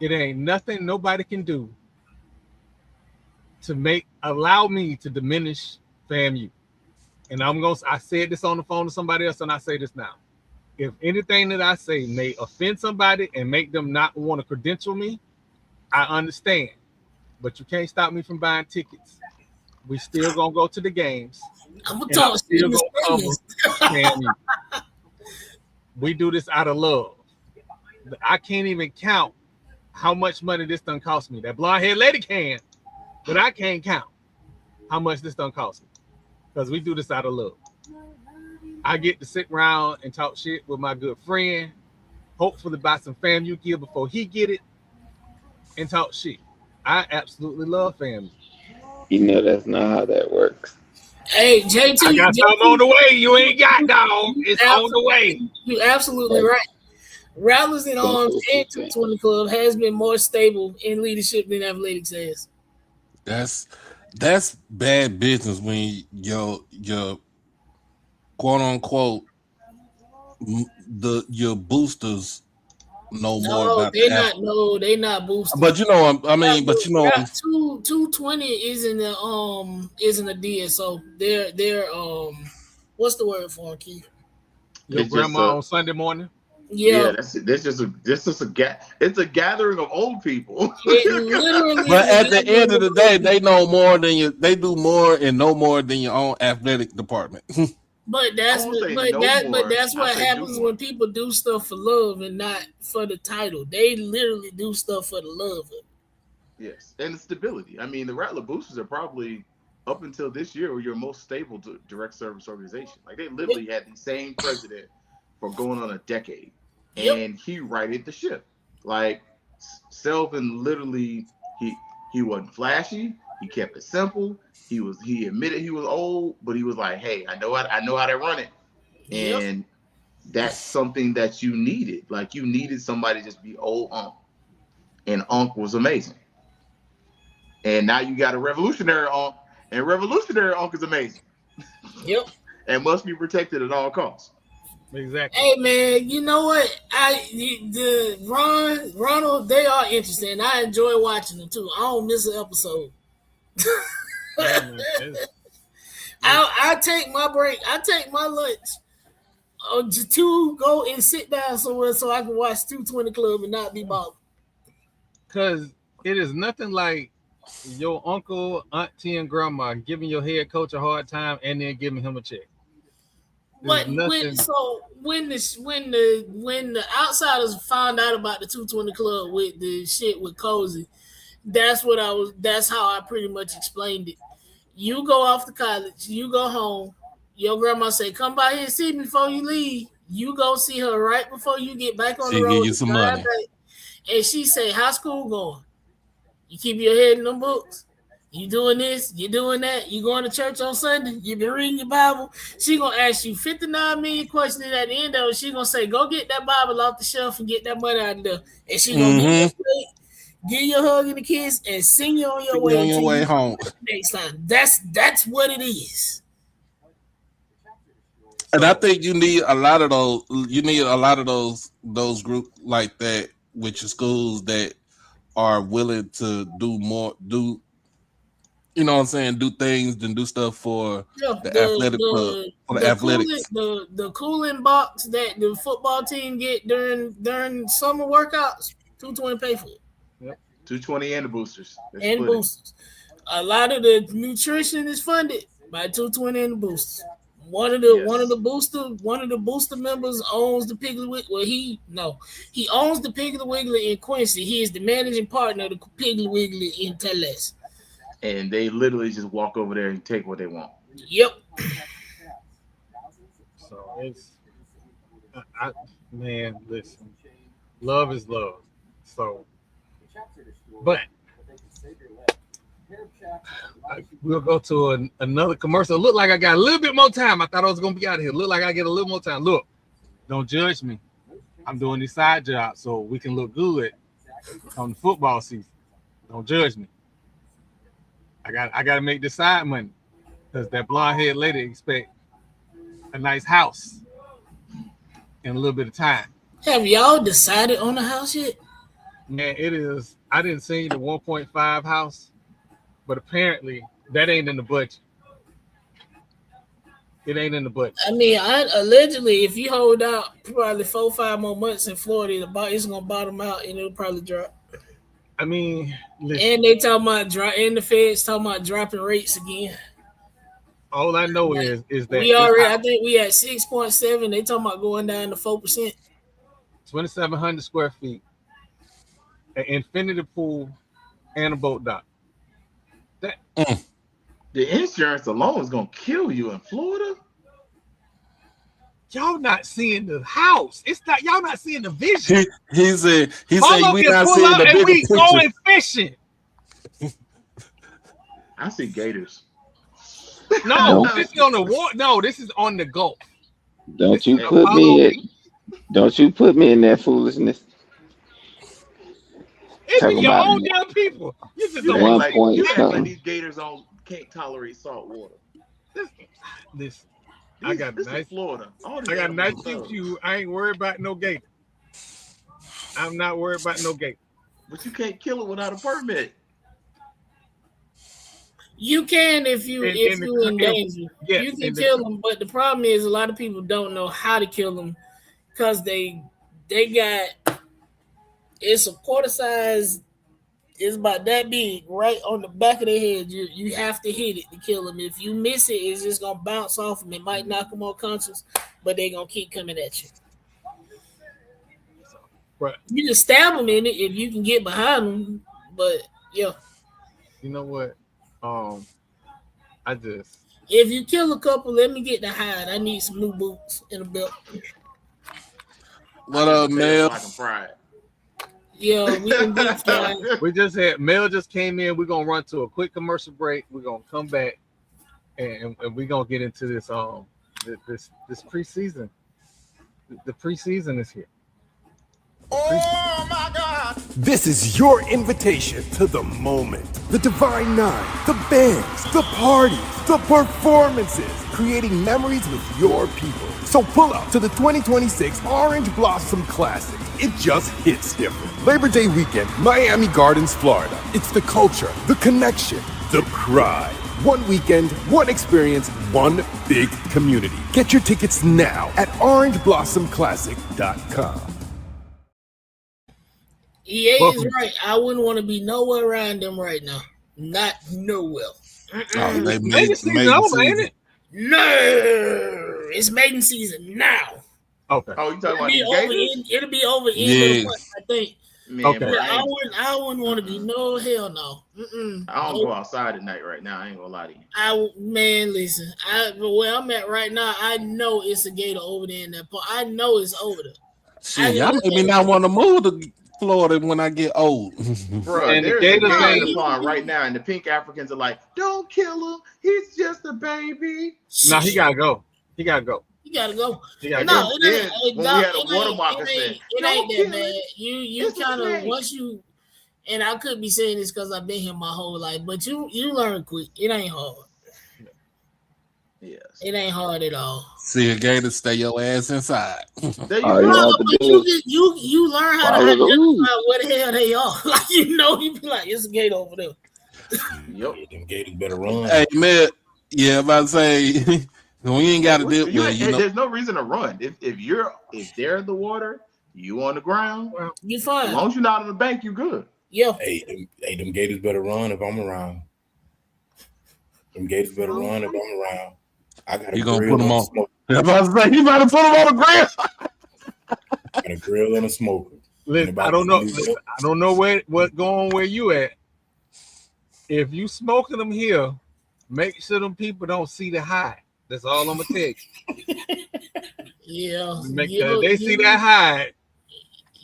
It ain't nothing nobody can do to allow me to diminish FAMU. And I said this on the phone to somebody else, and I say this now. If anything that I say may offend somebody and make them not want to credential me, I understand. But you can't stop me from buying tickets. We still gonna go to the games. I'm gonna talk still gonna cover. We do this out of love. I can't even count how much money this done cost me. That blonde haired lady can, but I can't count how much this done cost me. Because we do this out of love. I get to sit around and talk shit with my good friend, hopefully buy some FAMU gear before he get it, and talk shit. I absolutely love FAMU. You know that's not how that works. Hey, JT, I got something on the way. You ain't got, dog. It's on the way. You're absolutely right. Rattlers in Arms and 220 Club has been more stable in leadership than athletics has. That's bad business when your quote unquote your boosters know more about they not boosters. But you know, I mean, but you know, 220 isn't a DSO. They're what's the word for it, Keith? Your grandma on Sunday morning. Yeah, that's just a gathering of old people. But at the end of the day, they know more than you. They do more and know more than your own athletic department. But that's what happens when people do stuff for love and not for the title. They literally do stuff for the love of it. Yes, and the stability. I mean, the Rattler Boosters are probably up until this year your most stable direct service organization. Like they literally had the same president for going on a decade, and he righted the ship. Like Selvin, literally, he wasn't flashy. He kept it simple. He admitted he was old, but he was like, "Hey, I know how to run it," and that's something that you needed. Like you needed somebody to just be old Unc, and Unc was amazing. And now you got a revolutionary Unc, and revolutionary Unc is amazing. Yep, and must be protected at all costs. Exactly. Hey man, you know what? Ronald, they are interesting. I enjoy watching them too. I don't miss an episode. I take my break. I take my lunch to go and sit down somewhere so I can watch 220 Club and not be bothered. Because it is nothing like your uncle, auntie, and grandma giving your head coach a hard time and then giving him a check. But when the outsiders found out about the 220 Club with the shit with Cozy, that's how I pretty much explained it. You go off to college, you go home, your grandma say, come by here and see me before you leave. You go see her right before you get back on the road. Give you some money. And she say, how's school going? You keep your head in them books. You doing this, you doing that, you going to church on Sunday, you been reading your Bible. She gonna ask you 59 million questions, and at the end of it, she gonna say, go get that Bible off the shelf and get that money out of there. And she gonna give you a hug and a kiss and sing you on your way home. Next time. That's what it is. And I think you need a lot of those. You need a lot of those groups like that with your schools that are willing to do more. You know what I'm saying? Do things and do stuff for the athletic club, for the athletics. The cooling box that the football team get during summer workouts, 220 pay for it. Yep. 220 and the boosters. Boosters. A lot of the nutrition is funded by 220 and the boosters. One of the booster members owns the Piggly Wiggly. Well, he owns the Piggly Wiggly in Quincy. He is the managing partner of the Piggly Wiggly in Tallahassee. And they literally just walk over there and take what they want. Yep. So man, listen, love is love. So, but we'll go to another commercial. Look like I got a little bit more time. I thought I was gonna be out of here. Look like I get a little more time. Look, don't judge me. I'm doing these side jobs so we can look good on the football season. Don't judge me. I got to make this side money because that blonde haired lady expect a nice house in a little bit of time. Have y'all decided on the house yet? Man, it is. I didn't see the 1.5 house, but apparently that ain't in the budget. It ain't in the budget. I mean, allegedly, if you hold out probably 4 or 5 more months in Florida, it's gonna bottom out and it'll probably drop. I mean, listen, and they talking about and the Feds talking about dropping rates again. All I know is that I think we at 6.7. They talking about going down to 4%. 2,700 square feet, an infinity pool, and a boat dock. The insurance alone is gonna kill you in Florida. Y'all not seeing the house. It's not y'all not seeing the vision. He said we not seeing the bigger we picture. Going fishing. I see gators. No, this is on the water. No, this is on the Gulf. Don't you put me in that foolishness. It's your own damn people. You just don't like these gators can't tolerate salt water. I got nice Florida. I got nice view. I ain't worried about no gator. I'm not worried about no gator. But you can't kill it without a permit. You can if you in danger. Yes, you can kill them, but the problem is a lot of people don't know how to kill them because they got it's a quarter size. It's about that big, right on the back of their head. You have to hit it to kill them. If you miss it, it's just gonna bounce off them. It might knock them unconscious, but they're gonna keep coming at you. Right. You just stab them in it if you can get behind them. But yeah, you know what? If you kill a couple, let me get the hide. I need some new boots and a belt. What up, Mel? Yeah, we just had Mel just came in. We're gonna run to a quick commercial break. We're gonna come back and we're gonna get into this this preseason. The preseason is here. Oh my God! This is your invitation to the moment. The Divine Nine, the bands, the parties, the performances, creating memories with your people. So pull up to the 2026 Orange Blossom Classic. It just hits different. Labor Day weekend, Miami Gardens, Florida. It's the culture, the connection, the pride. One weekend, one experience, one big community. Get your tickets now at orangeblossomclassic.com. EA is right. I wouldn't want to be nowhere around them right now. Not nowhere. Oh, they Maiden season over, ain't it? No, it's maiden season now. Okay. Oh, you talking about the Gators? It'll be over in the month, I think. Man, Okay. bro, I wouldn't want to be no hell no. I don't go outside at night right now. I ain't gonna lie to you. Listen. Where I'm at right now, I know it's a gator over there in that part. I know it's over there. Shit, y'all make me not want to move to Florida when I get old. Bro, And the there's a Gators gator in ain't- the pond right now, and the pink Africans are like, "Don't kill him. He's just a baby." No, he gotta go. He gotta go. You gotta go. He gotta No, go. it Then, ain't. when No, we had a it watermarker ain't. saying, It ain't "Don't that kill bad. it. You It's a kind of snake." once you, and I could be saying this because I've been here my whole life, but you learn quick. It ain't hard. Yes. It ain't hard at all. See a gator, stay your ass inside. There you All you go. have to do is You learn how to follow the identify rules. where the hell they are. Like you be like, it's a gate over there. Yep. Them Gators better run. Hey, man. Yeah, I'm about to say, we ain't got to deal with it. There's no reason to run. If they're in the water, you on the ground. You fine. As long as you're not on the bank, you good. Yeah. Hey, them Gators better run if I'm around. Them Gators better run if I'm around. I got a You gonna grill put them and a on? smoker. I'm about to say, you better put them on the grill. I got a grill and a smoker. Listen, I don't know. Listen, I don't know what's going where you at. If you smoking them here, make sure them people don't see the hide. That's all I'm gonna tell you. Yeah. They see that hide.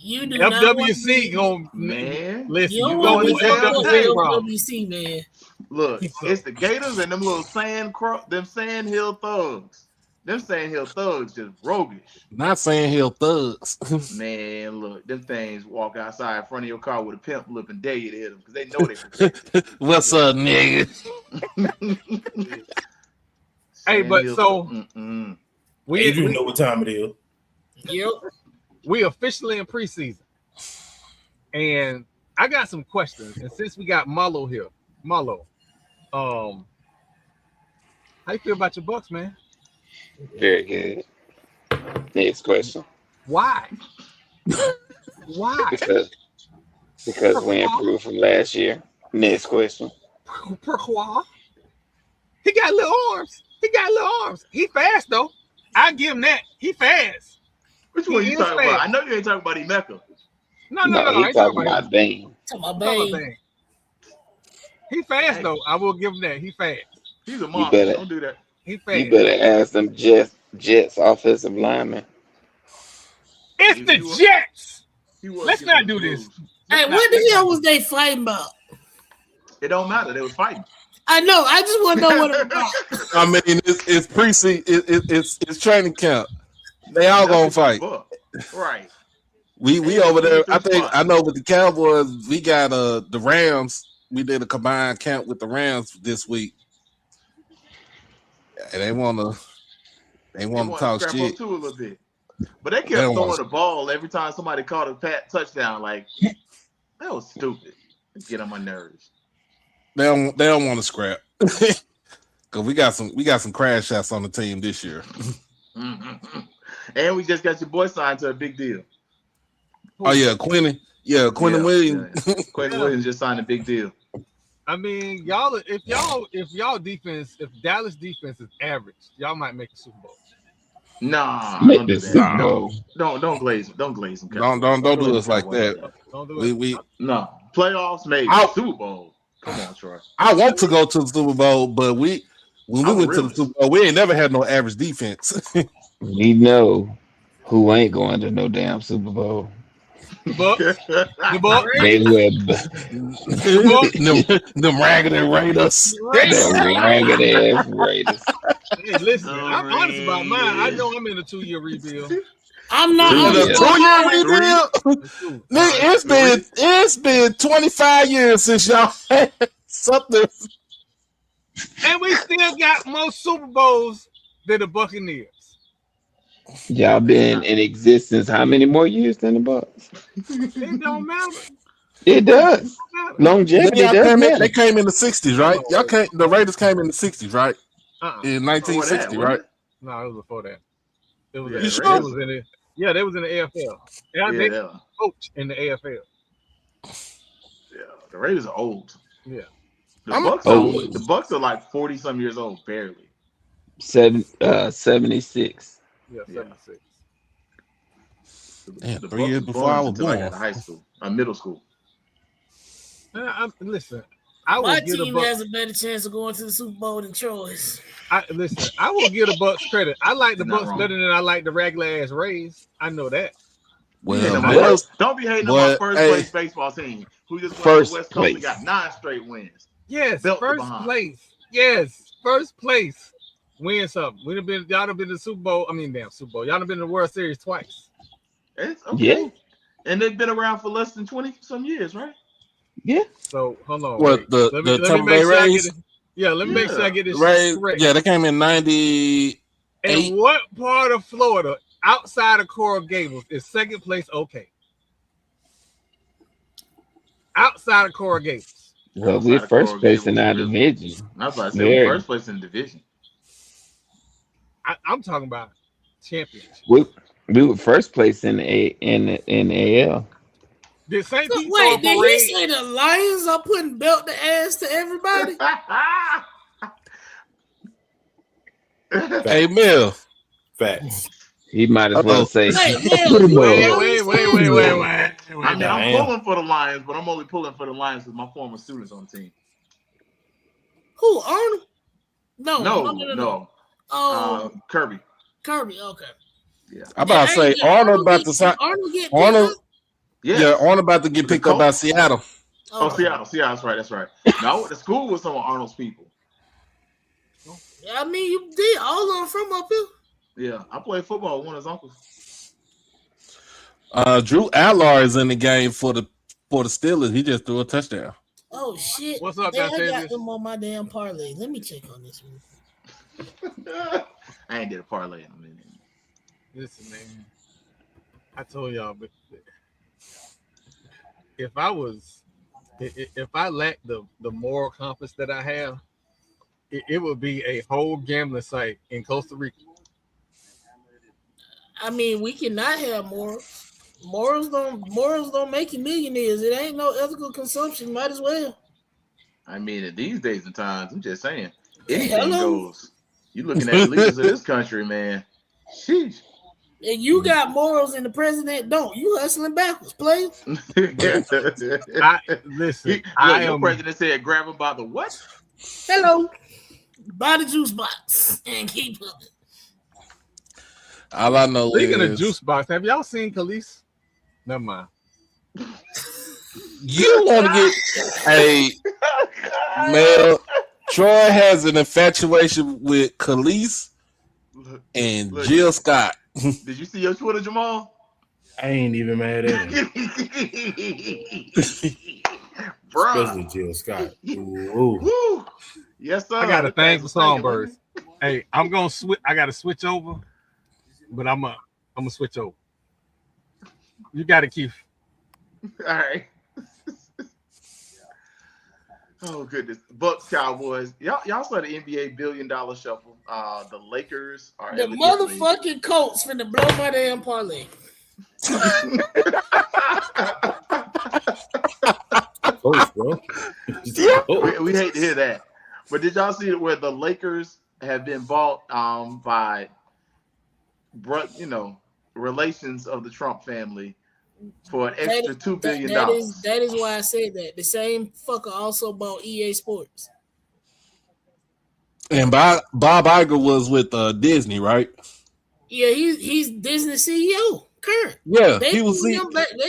You do FWC Man, listen. You You don't go want with to be FWC problem. FWC, man. look, it's the Gators and them little sandhill thugs. Them sandhill thugs just roguish. Not saying he'll thugs. Man, look, them things walk outside in front of your car with a pimp lip and dare you to hit them because they know they protect What's up, nigga? Hey, but so we do know what time it is. Yep. We officially in preseason, and I got some questions. And since we got Marlo here, Marlo, how you feel about your Bucks, man? Very good. Next question. Why? Why? Because we improved from last year. Next question. Pourquoi? He got little arms. He fast though. I give him that. He fast. Which one you talking about? I know you ain't talking about Emeka. No. He's talking about Bane. Bang. He fast though. I will give him that. He fast. He's a monster. Don't do that. He fast. You better ask them Jets offensive linemen. It's the Jets. Let's not do this. Hey, what the hell was they fighting about? It don't matter. They was fighting. I know. I just want to know what it about. I mean, it's preseason. It's training camp. They all gonna fight. Right. We over there. I know with the Cowboys, we got the Rams. We did a combined camp with the Rams this week. And they wanna talk scrap shit up too a little bit. But they kept throwing the ball every time somebody caught a touchdown. Like, that was stupid. Get on my nerves. They don't want to scrap. Cause we got some crash shots on the team this year. And we just got your boy signed to a big deal. Oh yeah, Quentin. Yeah, Quentin Williams. Yeah. Quentin Williams just signed a big deal. I mean, if Dallas defense is average, y'all might make a Super Bowl. Nah, Make this Super Bowl. Don't glaze them. Don't glaze them. Don't do us like that. Don't do it. We playoffs maybe. Super Bowl. Come on, Troy. I want to go to the Super Bowl, but when we went to the Super Bowl, we ain't never had no average defense. We know who ain't going to no damn Super Bowl. The Buck. They were them raggedy Raiders. them ragged ass Raiders. Hey, listen, I'm honest about mine. I know I'm in a 2-year rebuild. I'm not. In a 2-year rebuild. Nigga, it's been 25 years since y'all had something. And we still got more Super Bowls than the Buccaneers. Y'all been in existence how many more years than the Bucks? It don't matter. It does. Longevity does matter. They came in the 60s, right? The Raiders came in the 60s, right? In 1960, right? No, it was before that. It was. You sure? It was in it. Yeah, they was in the AFL. They coach in the AFL. Yeah, the Raiders are old. Yeah, the Bucks are like 40-some years old, barely. 76. Yeah, 76. The 3 years before I was born. Like high school, middle school. Listen, my team has a better chance of going to the Super Bowl than Troy's. I will give the Bucks credit. I like the Bucks better than I like the regular ass Rays. I know that. Well, don't be hating on my first place baseball team, who just went to the West Coast and got 9 straight wins. Yes, first place. Yes, first place. Win something. Y'all have been to the Super Bowl. I mean, damn Super Bowl. Y'all have been to the World Series twice. It's okay. Yeah. And they've been around for less than 20-some years, right? Yeah. So hold on. What the Tampa Bay Rays? Let me make sure I get this correct. Yeah, they came in 98. And what part of Florida outside of Coral Gables is second place okay? Outside of Coral Gables. Well, we're first place in our division. I was about to say first place in the division. I'm talking about championship. We were first place in the AL. Did St. Pete wait, did he say the Lions are putting belt to ass to everybody? Hey, Mill. Facts. He might as well say. Wait. I mean, I'm pulling for the Lions, but I'm only pulling for the Lions because my former students on the team. Who, Arnold? No. Oh, Kirby. Okay. Yeah. I'm about to say Arnold about to sign. Arnold. Yeah, Arnold about to get picked up by Seattle. Seattle. That's right. Now I went to school with some of Arnold's people. Yeah, I mean, you did. All of them from up here. Yeah, I played football with one of his uncles. Drew Allar is in the game for the Steelers. He just threw a touchdown. Oh shit! What's up, I got them on my damn parlay. Let me check on this one. I ain't did a parlay in a minute. Listen, man. I told y'all, but if I lacked the moral compass that I have, it would be a whole gambling site in Costa Rica. I mean, we cannot have morals. Morals don't make you millionaires. It ain't no ethical consumption. Might as well. I mean, in these days and times, I'm just saying, anything goes. You looking at the leaders of this country, man. Sheesh. And you got morals and the president don't. You hustling backwards, play. Your president said, grab him by the what? Hello. Buy the juice box and keep looking. All I know Speaking of juice box, have y'all seen Khalees? Never mind. You want to get a male? Troy has an infatuation with Khalees and Jill Scott. Did you see your Twitter, Jamal? I ain't even mad at him. Especially Jill Scott. Woo. Yes, sir. I got a thing for songbirds. Hey, I'm gonna switch. I got to switch over, but I'm gonna switch over. You got to keep. All right. Oh goodness, Bucks Cowboys. Y'all saw the NBA $1 billion shuffle. The Lakers are the motherfucking Colts finna blow my damn parlay. Colts, bro. We hate to hear that, but did y'all see where the Lakers have been bought by, relations of the Trump family for an extra $2 billion? That is why I said that. The same fucker also bought EA Sports. And Bob Iger was with Disney, right? Yeah, he's Disney CEO. Current. Yeah, they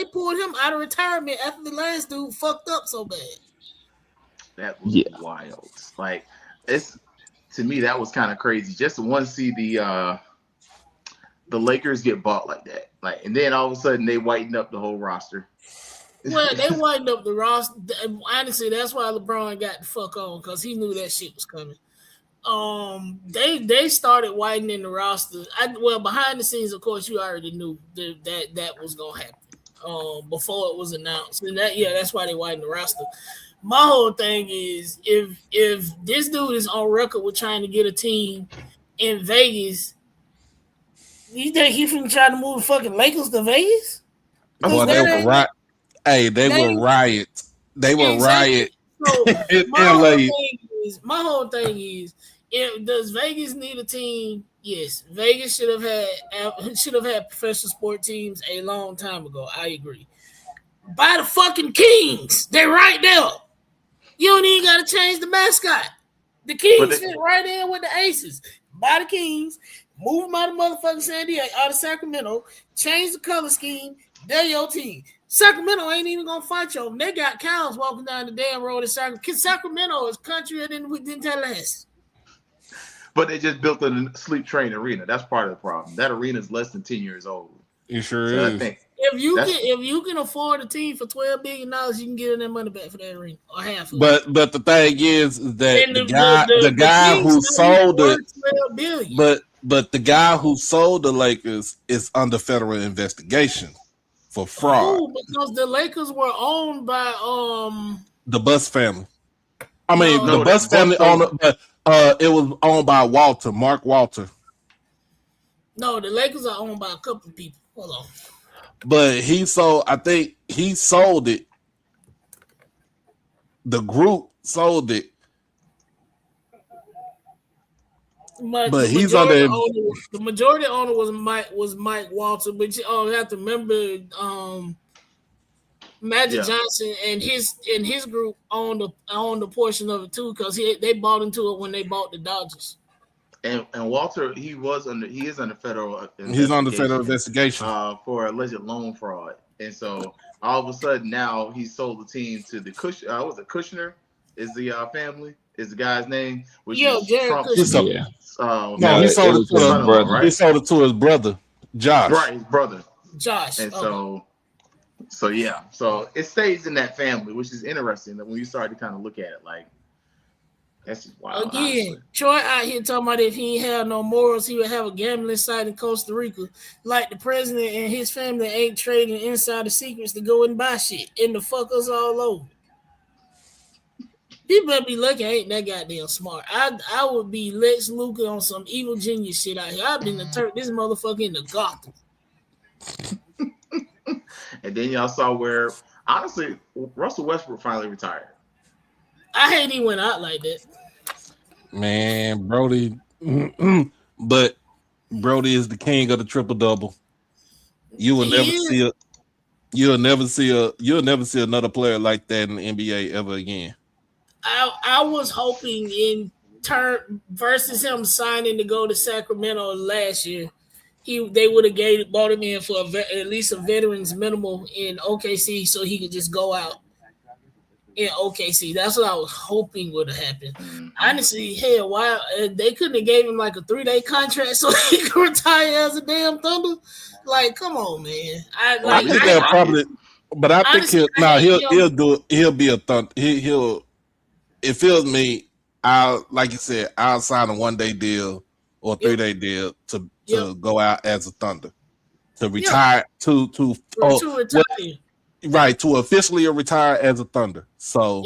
pulled him out of retirement after the last dude fucked up so bad. That was wild. Like, to me, that was kind of crazy. Just to want to see the Lakers get bought like that. Like, and then all of a sudden they whitened up the whole roster. Well, they whitened up the roster. Honestly, that's why LeBron got the fuck on, because he knew that shit was coming. They started whitening the roster. Behind the scenes, of course, you already knew that was gonna happen. before it was announced, and that's why they widened the roster. My whole thing is if this dude is on record with trying to get a team in Vegas, you think he finna try to move the fucking Lakers to Vegas? Boy, they will riot. Hey, they will riot. They will riot. So in my LA. whole thing is, does Vegas need a team? Yes, Vegas should have had professional sport teams a long time ago. I agree. By the fucking Kings, they're right there. You don't even got to change the mascot. The Kings fit right in with the Aces. By the Kings, move them out of motherfucking San Diego, out of Sacramento, change the color scheme. They're your team. Sacramento ain't even gonna fight you. They got cows walking down the damn road in Sacramento. Sacramento is country than Tallahassee. But they just built a sleep train arena. That's part of the problem. That arena is less than 10 years old. It sure is. I think if you can afford a team for $12 billion, you can get that money back for that arena or half of it. But the thing is that the guy who sold it, but the guy who sold the Lakers is under federal investigation for fraud. Oh, because the Lakers were owned by the Buss family. I mean, the Buss family owned it, but it was owned by Mark Walter. No, the Lakers are owned by a couple of people. Hold on. But I think he sold it. The group sold it. But he's on the majority owner was Mike Walter, but you have to remember Magic Johnson and his group owned a portion of it too, because they bought into it when they bought the Dodgers. And Walter, he is under federal investigation for alleged loan fraud. And so all of a sudden now he sold the team to the Kushner is the family, is the guy's name, which is Trump. He sold it to his brother. Right? He sold it to his brother, Josh. Right, his brother. Josh. And so it stays in that family, which is interesting that when you start to kind of look at it, like, that's just wild. Again, honestly. Troy out here talking about if he ain't had no morals, he would have a gambling site in Costa Rica. Like the president and his family ain't trading insider secrets to go and buy shit and the fuck us all over. People better be lucky I ain't that goddamn smart. I would be Lex Luger on some evil genius shit out here. I've been to turn this motherfucker into Gotham. And then y'all saw where, honestly, Russell Westbrook finally retired. I hate he went out like that. Man, Brody. But Brody is the king of the triple double. You'll never see another player like that in the NBA ever again. I was hoping in turn versus him signing to go to Sacramento last year, they would have bought him in for at least a veteran's minimal in OKC, so he could just go out in OKC. That's what I was hoping would have happened. Honestly, hell, why they couldn't have gave him like a 3-day contract so he could retire as a damn Thunder? Like, come on, man. I think he'll do it. He'll be a Thunder. He'll. It feels me. Like you said, I'll sign a 1-day deal or 3-day deal to go out as a Thunder, to retire to retire. Right, to officially retire as a Thunder. So,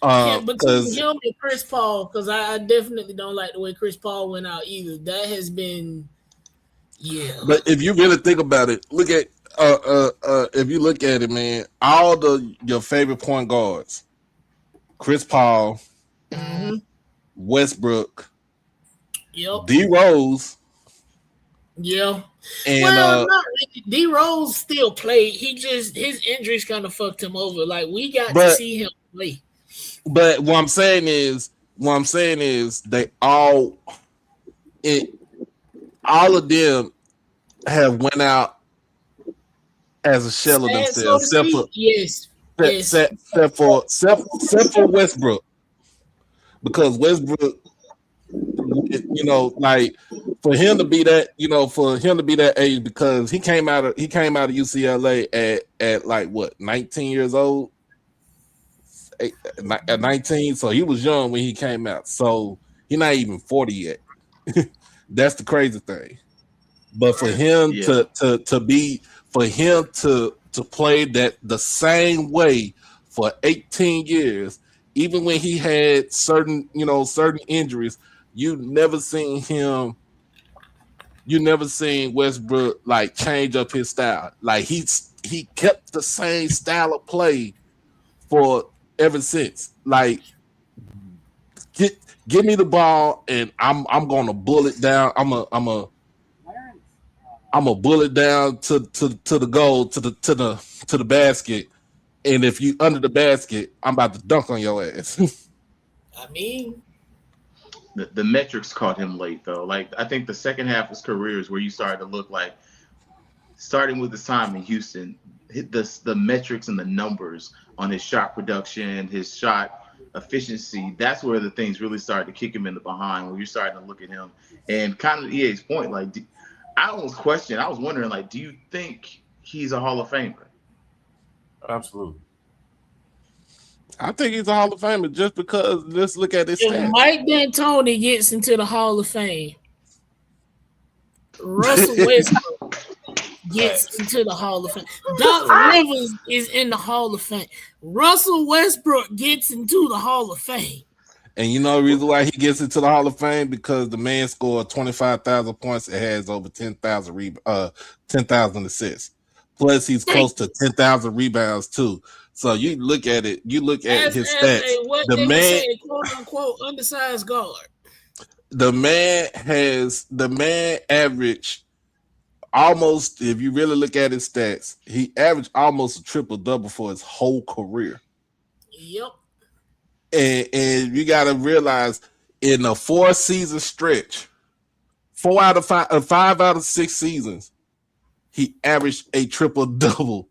because him and Chris Paul, because I definitely don't like the way Chris Paul went out either. That has been, But if you really think about it, look at if you look at it, man, all your favorite point guards, Chris Paul, Westbrook, D Rose, and D Rose still played. His injuries kind of fucked him over. Like, we got to see him play. But what I'm saying is they all of them have went out as a shell of themselves, except for Westbrook, because Westbrook, like for him to be that age, because he came out of UCLA at like what, 19 years old, at 19, so he was young when he came out, so he's not even 40 yet. That's the crazy thing. But for him to to play that the same way for 18 years, even when he had certain injuries. You never seen Westbrook like change up his style. Like he kept the same style of play for ever since. Like give me the ball and I'm gonna bullet down. I'm a bullet down to the goal, to the basket. And if you under the basket, I'm about to dunk on your ass. I mean, the metrics caught him late though. Like I think the second half of his career is where you started to look like, starting with his time in Houston, the metrics and the numbers on his shot production, his shot efficiency, that's where the things really started to kick him in the behind, when you're starting to look at him. And kind of EA's point, like I was wondering, like, do you think he's a Hall of Famer? Absolutely. I think he's a Hall of Famer just because let's look at his if stats. Mike D'Antoni gets into the Hall of Fame, Russell Westbrook gets into the Hall of Fame. Doc Rivers is in the Hall of Fame. Russell Westbrook gets into the Hall of Fame. And you know the reason why he gets into the Hall of Fame? Because the man scored 25,000 points and has over 10,000 assists. Plus, he's close to 10,000 rebounds too. So you look at it. You look at his stats. The man, quote unquote, undersized guard. The man averaged almost. If you really look at his stats, he averaged almost a triple double for his whole career. Yep. And you got to realize, in a 4-season stretch, 5 out of 6 seasons, he averaged a triple double.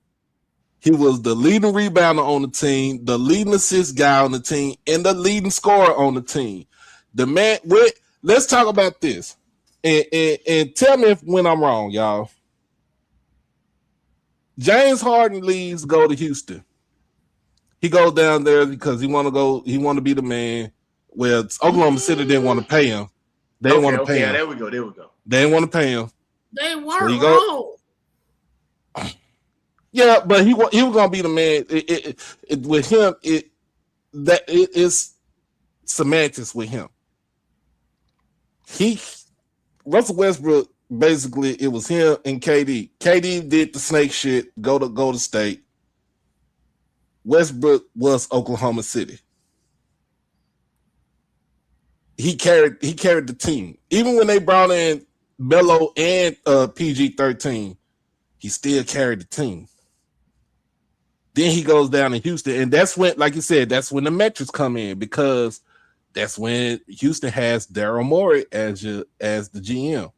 He was the leading rebounder on the team, the leading assist guy on the team, and the leading scorer on the team. The man. Let's talk about this, and tell me when I'm wrong, y'all. James Harden leaves, go to Houston. He goes down there because he want to go. He want to be the man. Well, Oklahoma City didn't want to pay him. They didn't want to pay him. There we go. They didn't want to pay him. They weren't wrong. Yeah, but he was gonna be the man. With him, it's semantics with him. Russell Westbrook, basically, it was him and KD. KD did the snake shit. Go to State. Westbrook was Oklahoma City. He carried the team. Even when they brought in Melo and PG-13, he still carried the team. Then he goes down to Houston, and that's when, like you said, that's when the metrics come in, because that's when Houston has Daryl Morey as the GM.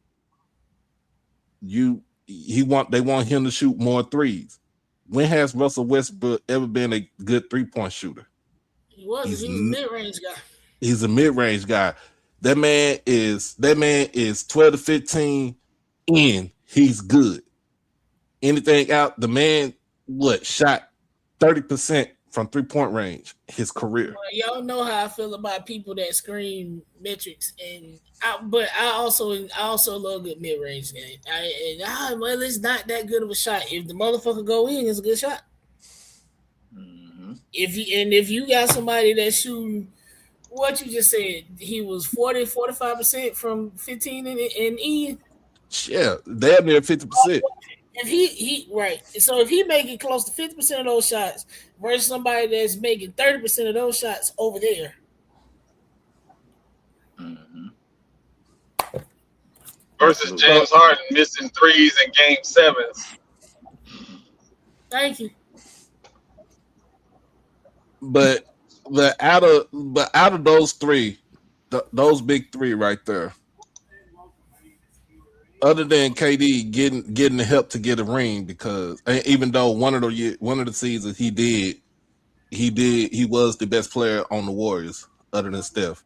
They want him to shoot more threes. When has Russell Westbrook ever been a good 3-point shooter? He was a mid-range guy. He's a mid-range guy. That man is 12 to 15 in. He's good. Anything out, the man shot 30% from 3-point range his career. Well, y'all know how I feel about people that scream metrics, but I also love good mid-range game. Well, it's not that good of a shot. If the motherfucker go in, it's a good shot. Mm-hmm. If you got somebody that's shooting, what you just said, he was 45% from 15 and in. Yeah, damn near 50%. If he right, so if he making close to 50% of those shots versus somebody that's making 30% of those shots over there. Mm-hmm. Versus James Harden missing threes in game 7s. Thank you. But out of those three, those big three right there, other than KD getting the help to get a ring, because even though one of the seasons he was the best player on the Warriors other than Steph.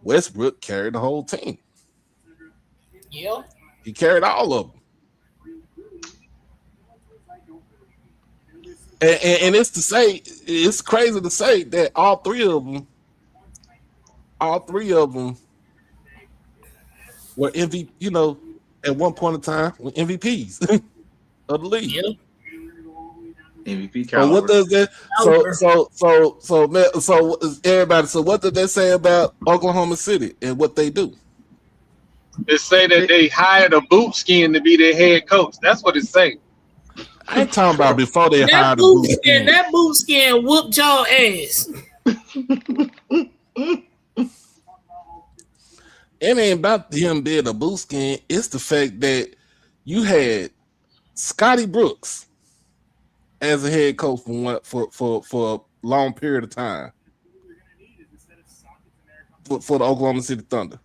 Westbrook carried the whole team. Yeah, he carried all of them. And it's crazy to say that all three of them were MVP, at one point in time were MVPs of the league. Yep. MVP So what does that? So everybody. So what did they say about Oklahoma City and what they do? It say that they hired a boot skin to be their head coach. That's what it say. I ain't talking about before they hired a boot boot skin. That boot skin whooped y'all ass. It ain't about him being a boot skin. It's the fact that you had Scotty Brooks as a head coach for a long period of time for the Oklahoma City Thunder.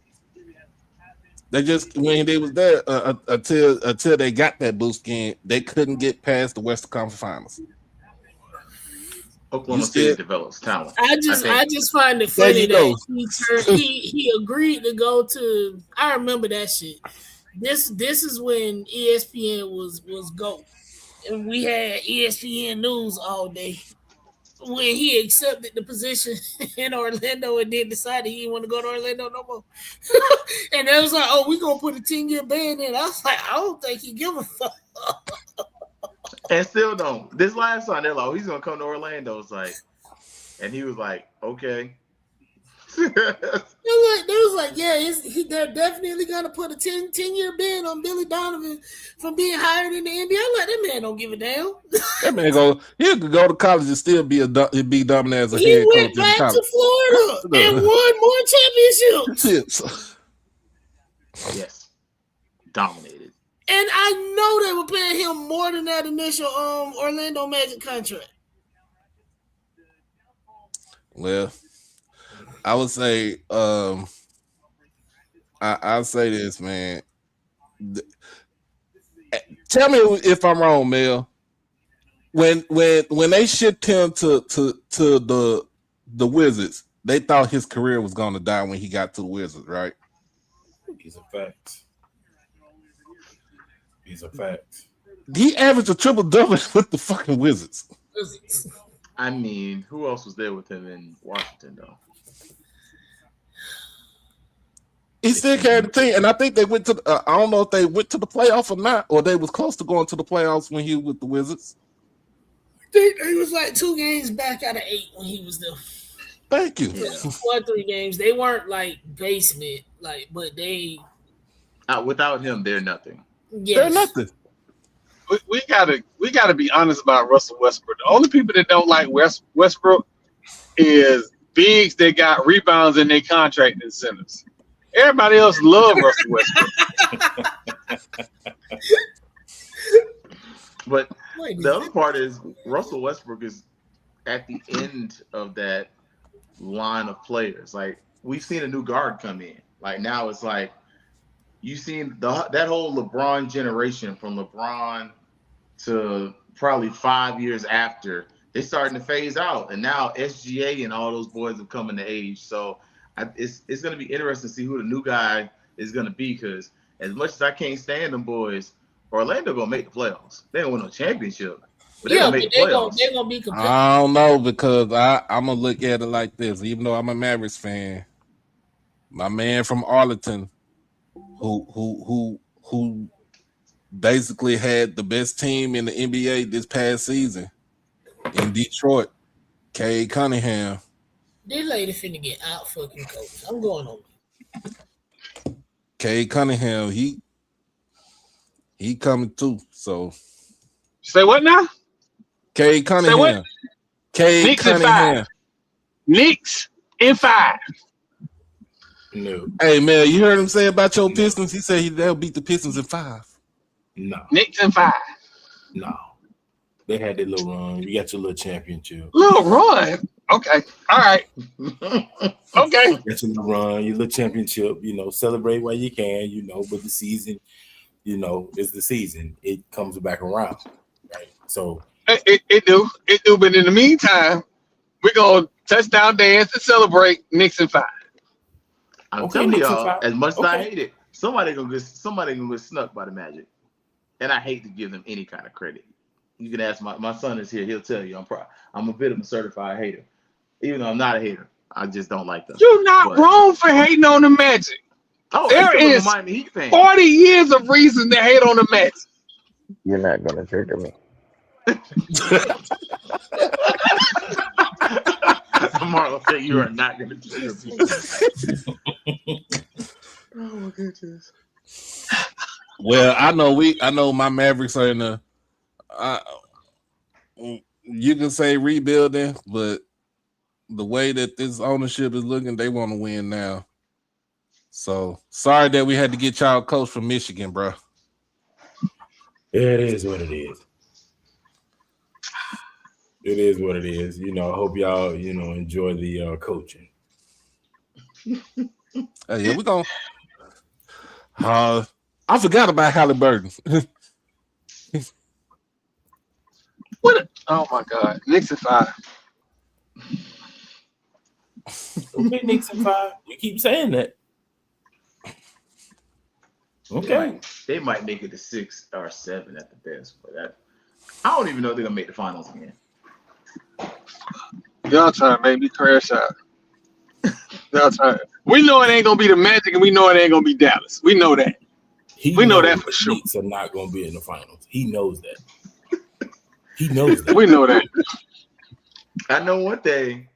They just when they was there until they got that boot skin, they couldn't get past the Western Conference Finals. Oklahoma City develops talent. I just find it funny that he agreed to go to. I remember that shit. This is when ESPN was GOAT, and we had ESPN News all day. When he accepted the position in Orlando and then decided he didn't want to go to Orlando no more. And they was like, oh, we're going to put a 10-year ban in. I was like, I don't think he give a fuck. And still don't. This last time, they're like, oh, he's going to come to Orlando. It's like, and he was like, okay. They was like, yeah, they're definitely going to put a 10-year ban on Billy Donovan from being hired in the NBA. I'm like, that man don't give a damn. That man he could go to college and still be dominant as a head coach. He went back to Florida and won more championships. Yes. Dominated. And I know they were paying him more than that initial Orlando Magic contract. Well, I would say, I'll say this, man. Tell me if I'm wrong, Mel. When they shipped him to the Wizards, they thought his career was going to die when he got to the Wizards, right? He's a fact. He averaged a triple-double with the fucking Wizards. I mean, who else was there with him in Washington, though? He still carried the team, and I think they went to. I don't know if they went to the playoff or not, or they was close to going to the playoffs when he was with the Wizards. He was like 2 games back out of 8 when he was there. Thank you. Yeah, 4 or 3 games. They weren't like basement, but they. Without him, they're nothing. Yes. They're nothing. We gotta be honest about Russell Westbrook. The only people that don't like Westbrook is bigs that got rebounds in their contract incentives. Everybody else love Russell Westbrook. But the other part is Russell Westbrook is at the end of that line of players. Like, we've seen a new guard come in. Like, now it's like you've seen that whole LeBron generation from LeBron to probably 5 years after, they're starting to phase out. And now SGA and all those boys have come into age. So it's going to be interesting to see who the new guy is going to be, because as much as I can't stand them boys, Orlando going to make the playoffs. They don't win no championship, but they're going to make the playoffs. They're going to be competitive. I don't know, because I'm going to look at it like this. Even though I'm a Mavericks fan, my man from Arlington, who basically had the best team in the NBA this past season in Detroit, Cade Cunningham. This lady finna get out fucking coach. I'm going on. Cade Cunningham, he coming too. So say what now? Cade Cunningham. Say what? Cade Knicks Cunningham. Knicks in 5. No. Hey man, you heard him say about your Pistons? He said they'll beat the Pistons in 5. No. Knicks in 5. No. They had their little run. You got your little championship. Little run. Okay. All right. Okay. That's your little run, your little championship, celebrate while you can, but the season, is the season. It comes back around. Right. So it do. But in the meantime, we're gonna touchdown dance and celebrate Knicks in 5. I'm telling y'all, as much as I hate it, somebody gonna get snuck by the Magic. And I hate to give them any kind of credit. You can ask my son is here, he'll tell you I'm a bit of a certified hater. Even though I'm not a hater, I just don't like them. You're not wrong for hating on the Magic. There is 40 years of reason to hate on the Mets. You're not gonna trigger me. Marlo said you are not gonna trigger me. Oh my goodness. Well, I know my Mavericks are in the you can say rebuilding, but the way that this ownership is looking, they want to win now. So sorry that we had to get y'all coach from Michigan, bro. Yeah, it is what it is. It is what it is. You know, I hope y'all, enjoy the coaching. Yeah, we're going I forgot about Halliburton. Oh my God. Knicks at 5. Okay, Knicks at 5. You keep saying that. Okay. They might make it to 6 or 7 at the best, but I don't even know if they're gonna make the finals again. Y'all trying to make me crash out. Y'all trying. We know it ain't gonna be the Magic, and we know it ain't gonna be Dallas. We know that. We know that for sure. The Knicks are not gonna be in the finals. He knows that. He knows that. We know that. I know one thing.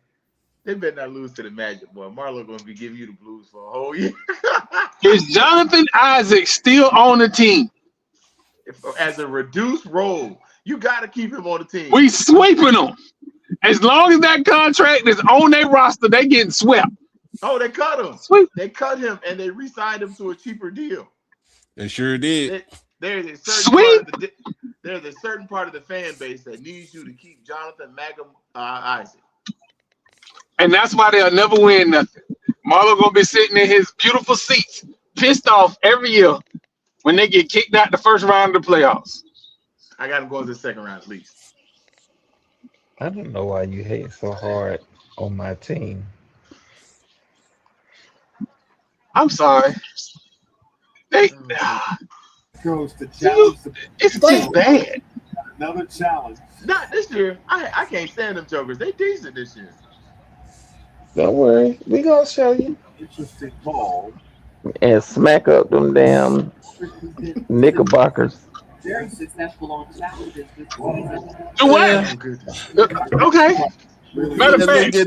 They better not lose to the Magic, boy. Marlo gonna be giving you the blues for a whole year. Is Jonathan Isaac still on the team? As a reduced role, you got to keep him on the team. We sweeping them. As long as that contract is on their roster, they getting swept. Oh, they cut him. Sweep. They cut him and they re-signed him to a cheaper deal. They sure did. There's a certain part of the fan base that needs you to keep Jonathan Isaac. And that's why they'll never win nothing. Marlo gonna be sitting in his beautiful seats, pissed off every year when they get kicked out the first round of the playoffs. I got him going to the second round at least. I don't know why you hate so hard on my team. I'm sorry. They goes to challenge. It's just bad. Another challenge. Not this year. I can't stand them jokers. They decent this year. Don't worry, we gonna show you. Interesting call. And smack up them damn Knickerbockers. Very successful on challenges this season. Do what? Okay. Matter of fact,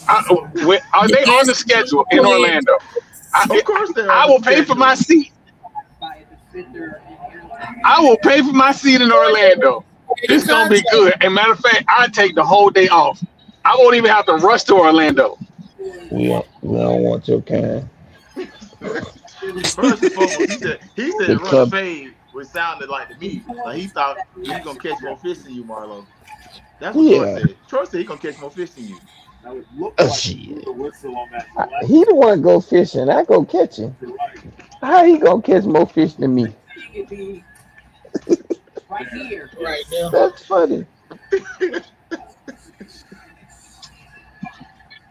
are they on the schedule in Orlando? Of course they are. I will pay for my seat. I will pay for my seat in Orlando. It's gonna be good. And matter of fact, I take the whole day off. I won't even have to rush to Orlando. We don't want your kind. First and foremost, he said run fade, which sounded like to me. Like he thought he was gonna catch more fish than you, Marlo. That's what Troy said. Troy said he gonna catch more fish than you. Shit. He the one go fishing. I go catching. How he gonna catch more fish than me? He could be right here. Right now. That's funny.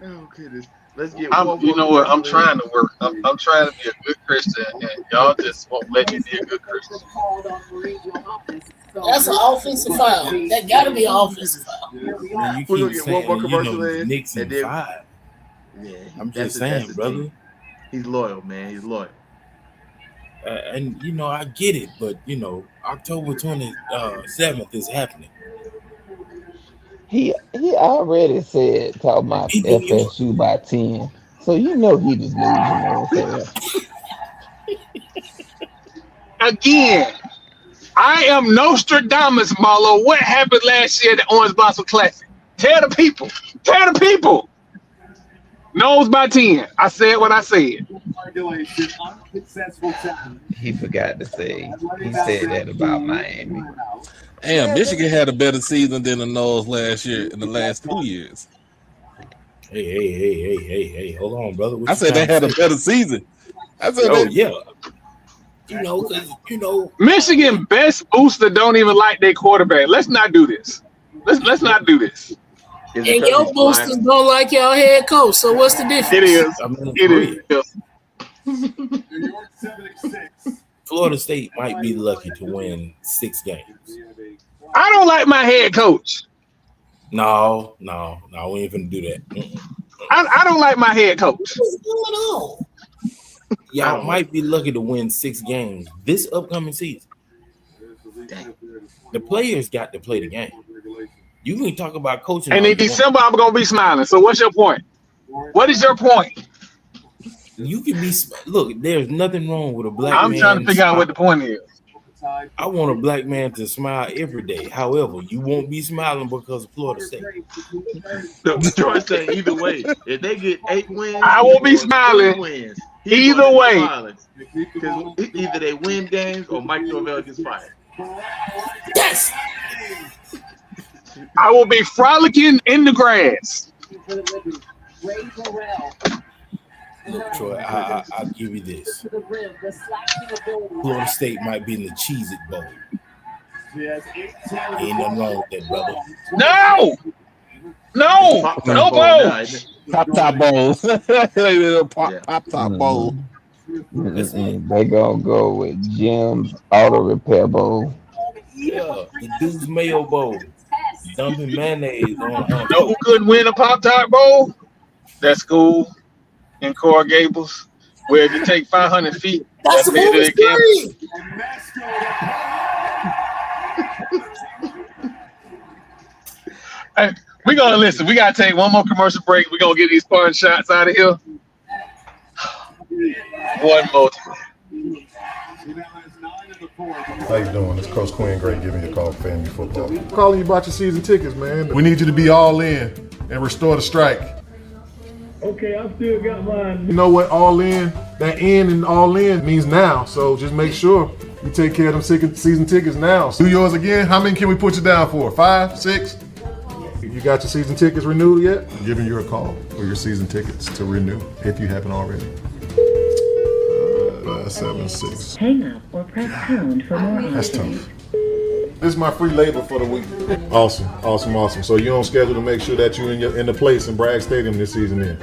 Oh goodness. Let's get you know what? I'm trying to work. I'm trying to be a good Christian, and y'all just won't let me be a good Christian. That's an offensive foul. That got to be an offensive foul. You We're gonna keep get one more saying, commercial in. Knicks and 5. Yeah, I'm just saying, brother. Thing. He's loyal, man. He's loyal. And I get it, but October 27th is happening. He already said talking about FSU by 10. So he delusional. Again, I am Nostradamus, Marlo. What happened last year at the Orange Blossom Classic? Tell the people. Tell the people. Nose by 10. I said what I said. He forgot to say. He said that about Miami. Damn, Michigan had a better season than the Noles last year in the last 2 years. Hey, hold on, brother. I said they had a better season. I said yeah. Michigan best booster don't even like their quarterback. Let's not do this. Let's not do this. And your boosters don't like your head coach. So what's the difference? It is. Florida State might be lucky to win 6 games. I don't like my head coach. No, we ain't finna do that. I don't like my head coach. What's going on? y'all might be lucky to win 6 games this upcoming season. Dang. The players got to play the game. You can talk about coaching. And in December, I'm gonna be smiling. So what's your point? What is your point? You can be look. There's nothing wrong with a black man. I'm trying to figure out what the point is. I want a black man to smile every day. However, you won't be smiling because of Florida State. No, George saying either way, if they get 8 wins, I won't be smiling. Wins, either way, because either they win games or Mike Norvell gets fired. Yes. I will be frolicking in the grass. Look, Troy, I'll give you this. Florida State might be in the Cheez-It Bowl. Ain't nothing wrong with that, brother. No bowl. Pop-top bowl. Pop-top bowl. They gonna go with Jim's Auto Repair Bowl. Yeah, the Dude's Mayo Bowl. Dumping mayonnaise on. Know who couldn't win a Pop-Top Bowl? That school in Coral Gables, where if you take 500 feet, that's the movie screen. Hey, we're gonna listen. We gotta take one more commercial break. We're gonna get these fun shots out of here. One more time. How you doing? It's Coach Quinn Gray giving you a call for FAMU football. I'm calling you about your season tickets, man. We need you to be all in and restore the strike. Okay, I still got mine. You know what all in, that in and all in means now. So just make sure you take care of them season tickets now. Do yours again. How many can we put you down for? 5, 6? You got your season tickets renewed yet? I'm giving you a call for your season tickets to renew if you haven't already. 7-6. Hang up or press pound for more. That's tough. This is my free labor for the week. Awesome. So you're on schedule to make sure that you're in the place in Bragg Stadium this season then.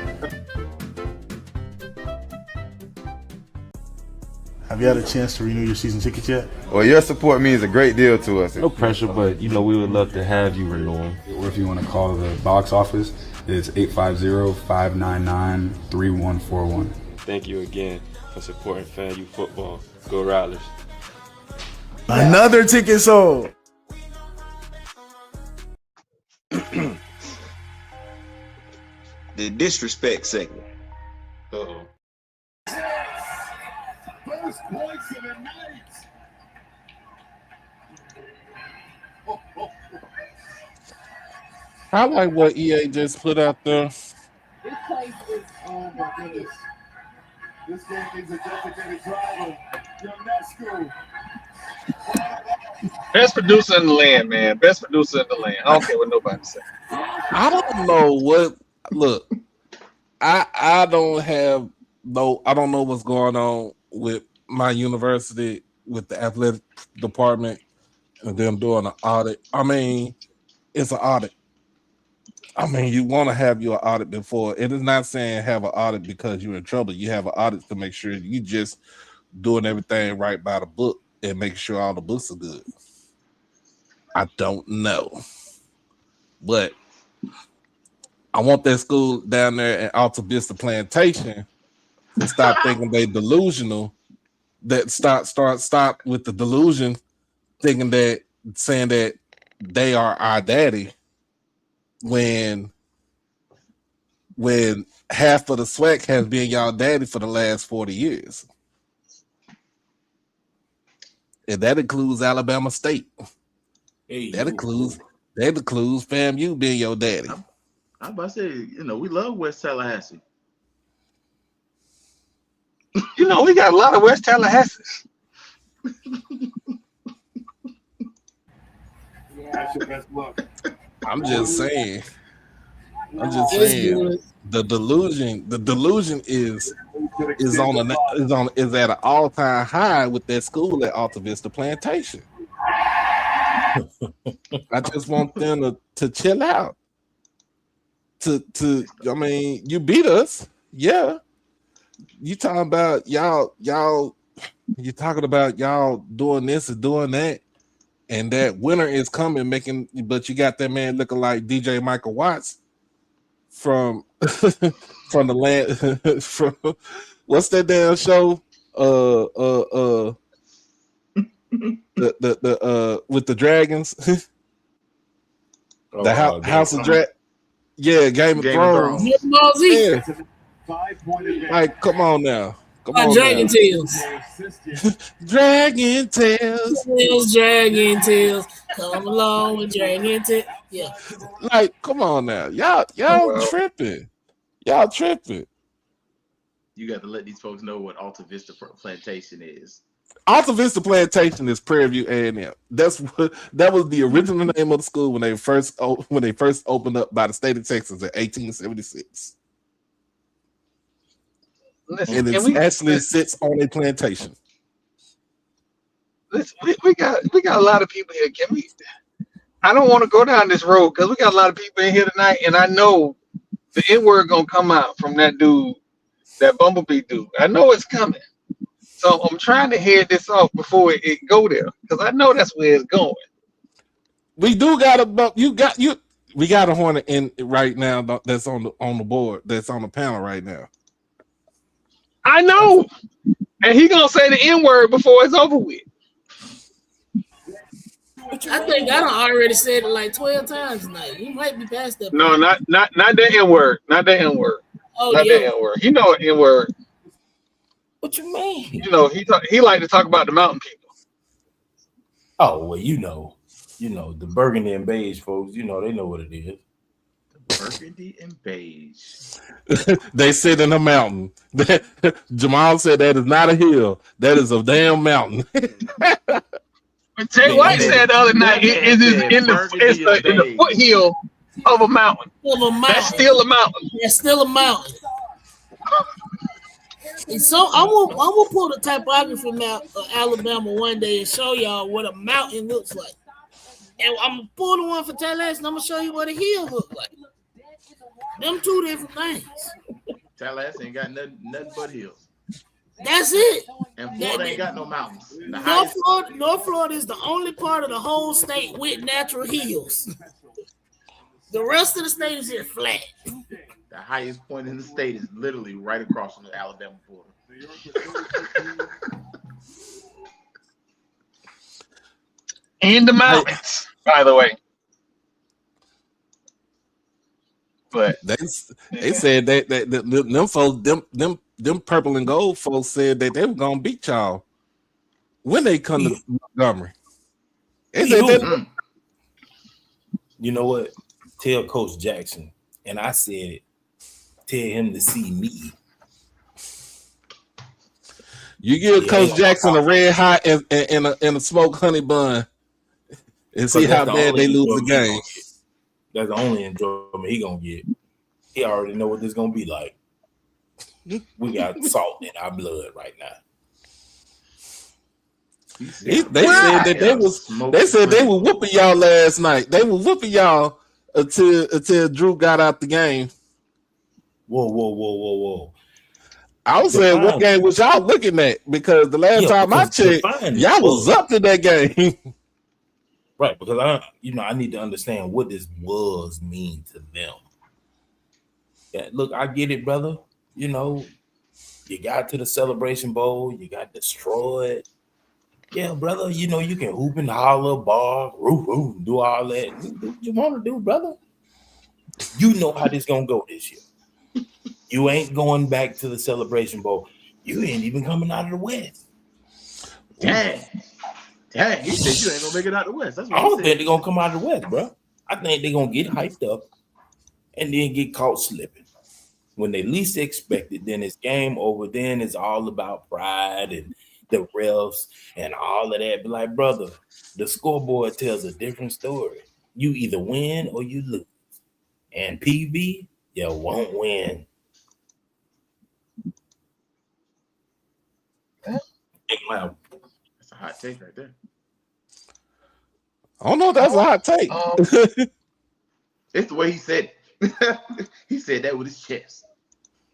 Have you had a chance to renew your season ticket yet? Well, your support means a great deal to us. No pressure, but we would love to have you renew them. Or if you want to call the box office, it's 850-599-3141. Thank you again for supporting FAMU football. Go Rattlers. Another ticket sold. The disrespect segment. Uh-oh. First points of the night. I like what EA just put out there. This place is, oh my goodness. This game needs a designated driver. Your next school. Best producer in the land, man. Best producer in the land. I don't care what nobody says. I don't know what. Look, I don't know what's going on with my university with the athletic department and them doing an audit. I mean, it's an audit. I mean, you want to have your audit before. It is not saying have an audit because you're in trouble. You have an audit to make sure you just doing everything right by the book and make sure all the books are good. I don't know. But I want that school down there in Alta Vista Plantation to stop thinking they delusional. That stop with the delusion, thinking that saying that they are our daddy when half of the SWAC has been y'all daddy for the last 40 years. And that includes Alabama State. Hey, that includes FAMU being your daddy. I'm about to say, we love West Tallahassee. We got a lot of West Tallahassees. That's your best look. I'm just saying. The delusion is at an all-time high with that school at Alta Vista Plantation. I just want them to chill out. I mean, you beat us, yeah. You talking about y'all you talking about y'all doing this and doing that, and that winter is coming, but you got that man looking like DJ Michael Watts from the land from what's that damn show? The with the dragons. House of Dragons. Yeah, Game of Thrones. Yeah. Like, come on now. Come on Dragon now. Tales. Dragon Tales. Dragon Tales. Come along with Dragon Tales. Yeah. Like, come on now. Y'all tripping. Y'all tripping. You got to let these folks know what Alta Vista Plantation is. Alta Vista Plantation is Prairie View A&M. That was the original name of the school when they first opened up by the state of Texas in 1876. Listen, and it actually sits on a plantation. Listen, we got a lot of people here. Can we? I don't want to go down this road because we got a lot of people in here tonight, and I know the N-word gonna come out from that dude, that Bumblebee dude. I know it's coming. So I'm trying to head this off before it go there, because I know that's where it's going. We do got we got a Hornet in right now that's on the board, that's on the panel right now. I know, and he gonna say the N-word before it's over with. I think I done already said it like 12 times tonight. You might be past that. No, not that N-word, not that N-word, oh, not that N-word. You know N-word. What you mean? You know, he like to talk about the mountain people. Oh, well, you know, the burgundy and beige folks, they know what it is. The burgundy and beige. They sit in a mountain. Jamal said that is not a hill. That is a damn mountain. But Jay White said the other night, it's in the foothill of a mountain. That's still a mountain. That's still a mountain. And so I'm gonna pull the typography map of Alabama one day and show y'all what a mountain looks like. And I'm gonna pull the one for Tallahassee and I'm gonna show you what a hill looks like. Them two different things. Tallahassee ain't got nothing but hills. That's it. And Florida ain't got no mountains. North Florida is the only part of the whole state with natural hills. The rest of the state is here flat. The highest point in the state is literally right across from the Alabama border. In the mountains, by the way. But they said that them folks, them purple and gold folks said that they were gonna beat y'all when they come to Montgomery. They said that. You know what? Tell Coach Jackson, and I said, tell him to see me. You give Coach Jackson a red hot and a smoked honey bun, and see how bad they lose the game. That's the only enjoyment he gonna get. He already know what this gonna be like. We got salt in our blood right now. They said they were whooping y'all last night. They were whooping y'all until Drew got out the game. Whoa. I was saying, what game was y'all looking at? Because the last time I checked, y'all was up to that game. Right, because I need to understand what this was mean to them. Yeah, look, I get it, brother. You got to the Celebration Bowl, you got destroyed. Yeah, brother, you can hoop and holler, bark, roof, do all that. Do what you want to do, brother. You know how this gonna go this year. You ain't going back to the Celebration Bowl. You ain't even coming out of the West. Dang, he said you ain't gonna make it out of the West. That's what I don't think they're gonna come out of the West, bro. I think they're gonna get hyped up and then get caught slipping. When they least expect it, then it's game over. Then it's all about pride and the refs and all of that. But like, brother, the scoreboard tells a different story. You either win or you lose. And PV, you won't win. That's a hot take right there. I don't know if that's a hot take. It's the way he said it. He said that with his chest.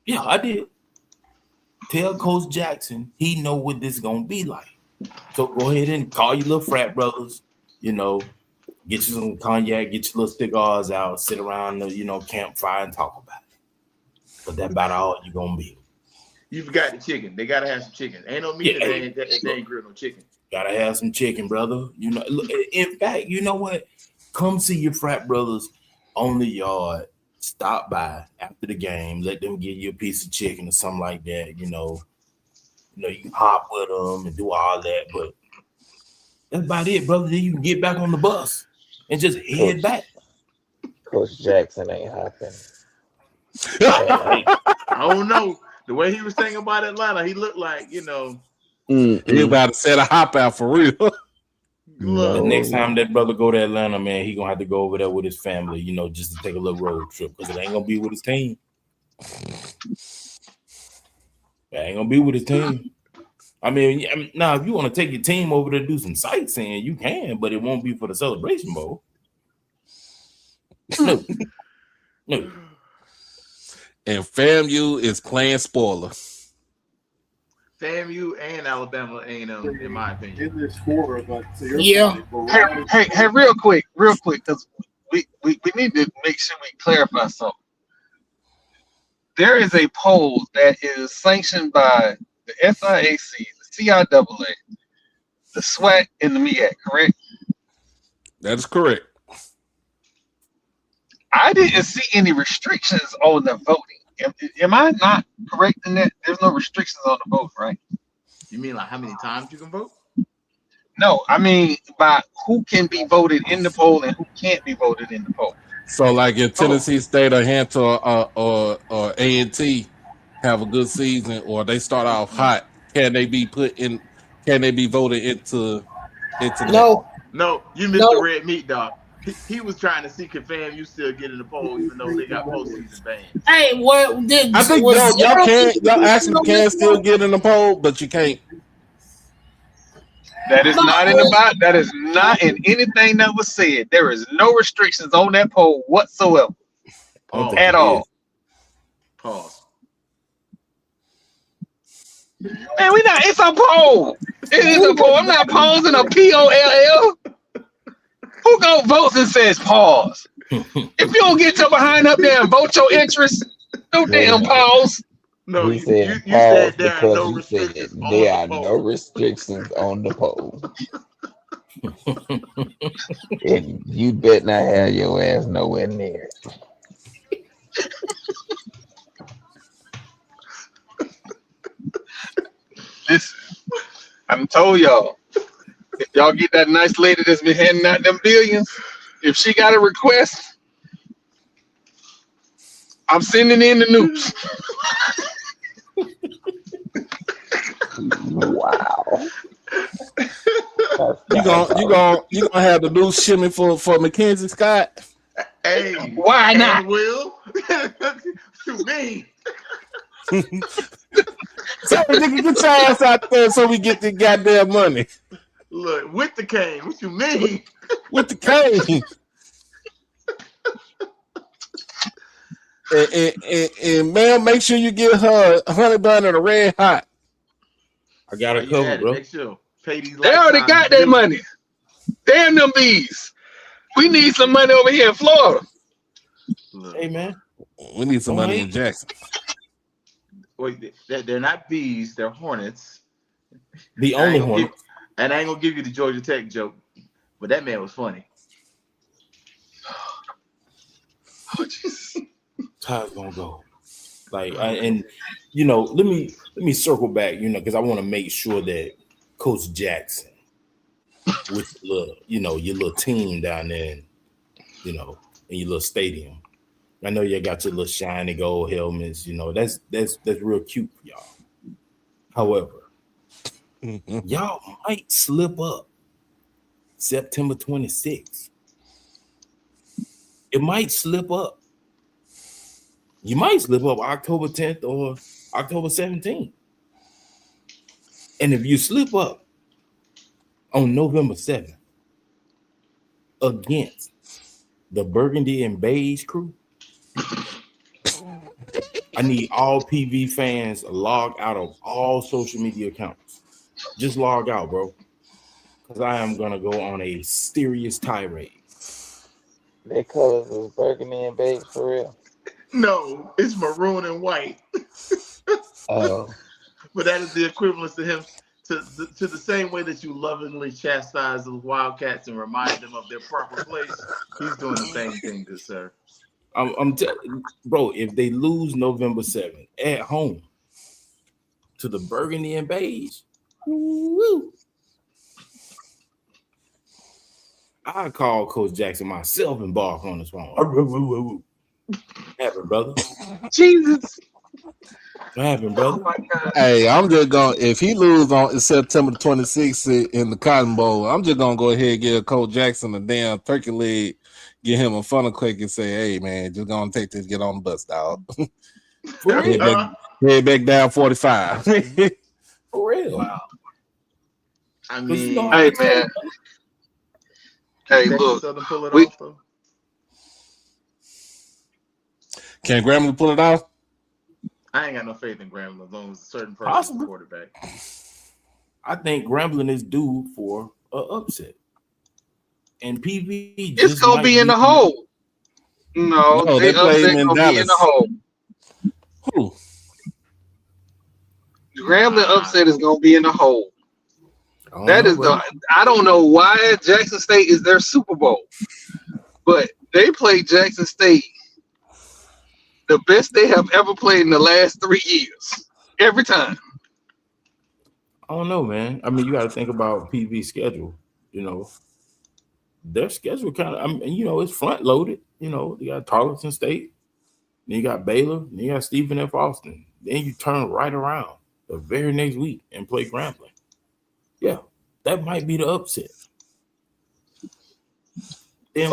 Yeah, I did. Tell Coach Jackson he know what this is gonna be like. So go ahead and call your little frat brothers, Get you some cognac, get your little cigars out, sit around the campfire and talk about it. But that's about all you're gonna be. You forgot the chicken. They gotta have some chicken. Ain't no meat if they ain't grilled no chicken. Gotta have some chicken, brother. In fact, you know what? Come see your frat brothers on the yard. Stop by after the game. Let them give you a piece of chicken or something like that. You can hop with them and do all that, but that's about it, brother. Then you can get back on the bus and just head back. Coach Jackson ain't hopping. I don't know. The way he was thinking about Atlanta, he looked like, He about to set a hop out for real. The next time that brother go to Atlanta, man, he gonna have to go over there with his family, just to take a little road trip because it ain't gonna be with his team. It ain't gonna be with his team. I mean, now if you want to take your team over there to do some sightseeing, you can, but it won't be for the Celebration Bowl. No. And FAMU is playing spoiler. FAMU and Alabama A&M, in my opinion. Yeah. Hey, real quick, because we need to make sure we clarify something. There is a poll that is sanctioned by the SIAC, the CIAA, the SWAC, and the MEAC, correct? That is correct. I didn't see any restrictions on the voting. Am I not correct in that? There's no restrictions on the vote, right? You mean like how many times you can vote? No, I mean by who can be voted in the poll and who can't be voted in the poll. So, like if Tennessee State or Hampton or A&T have a good season, or they start off hot, can they be voted into No, you missed the red meat, dog. He was trying to see if FAMU still get in the poll, even though they got postseason bans. Hey, I think y'all actually can still get in the poll, but you can't. That is that is not in anything that was said. There is no restrictions on that poll whatsoever. At all. Pause. Man, it's a poll. It is a poll. I'm not pausing a POLL. Who goes votes and says pause? If you don't get your behind up there and vote your interest, no damn pause. No, you said because you said there are no restrictions on the poll. And you bet not have your ass nowhere near it. Listen, I'm told y'all, if y'all get that nice lady that's been handing out them billions, if she got a request, I'm sending in the news. Wow. You gonna have the news shimmy for Mackenzie Scott? Hey, why not? Will to me. So nigga, get your ass out there so we get the goddamn money. Look, with the cane. What you mean? With the cane. And man, make sure you get her a honey bun and a red hot. I got it covered, bro. Make sure. Pay these they already got their money. Damn them bees. We need some money over here in Florida. Hey man, we need some money in Jackson. Wait, they're not bees, they're hornets. The only hornet. And I ain't gonna give you the Georgia Tech joke, but that man was funny. Oh, Jesus. How it's gonna go? Like, let me circle back, because I want to make sure that Coach Jackson, with your little team down there, in your little stadium. I know you got your little shiny gold helmets. That's real cute for y'all. However, y'all might slip up September 26th. It might slip up. You might slip up October 10th or October 17th. And if you slip up on November 7th against the Burgundy and Beige crew, I need all PV fans logged out of all social media accounts. Just log out, bro. Because I am going to go on a serious tirade. Their colors is burgundy and beige for real. No, it's maroon and white. Oh. But that is the equivalence to him to the same way that you lovingly chastise those Wildcats and remind them of their proper place. He's doing the same thing, good sir. Bro, if they lose November 7th at home to the burgundy and beige, woo, I call Coach Jackson myself and bark on his phone. What happened, brother? Jesus. What happened, brother? Oh my God. Hey, I'm just going. If he lose on September 26th in the Cotton Bowl, I'm just gonna go ahead and give Coach Jackson a damn turkey leg, get him a funnel cake, and say, "Hey, man, just gonna take this, get on the bus, dog. head back down 45." For real. Wow. I mean, hey man. Hey, look. Pull it off, though. Can Grambling pull it off? I ain't got no faith in Grambling as long as a certain person is quarterback. I think Grambling is due for an upset. And PV it's gonna be in the hole. No, they upset gonna be in the hole. Who? The Grambling upset is gonna be in the hole. I don't know why Jackson State is their Super Bowl, but they play Jackson State the best they have ever played in the last 3 years. Every time. I don't know, man. I mean, you got to think about PV's schedule. You know, their schedule kind of, I mean, you know, it's front loaded. You know, you got Tarleton State, then you got Baylor, then you got Stephen F. Austin. Then you turn right around the very next week and play Grambling. Yeah, that might be the upset. Then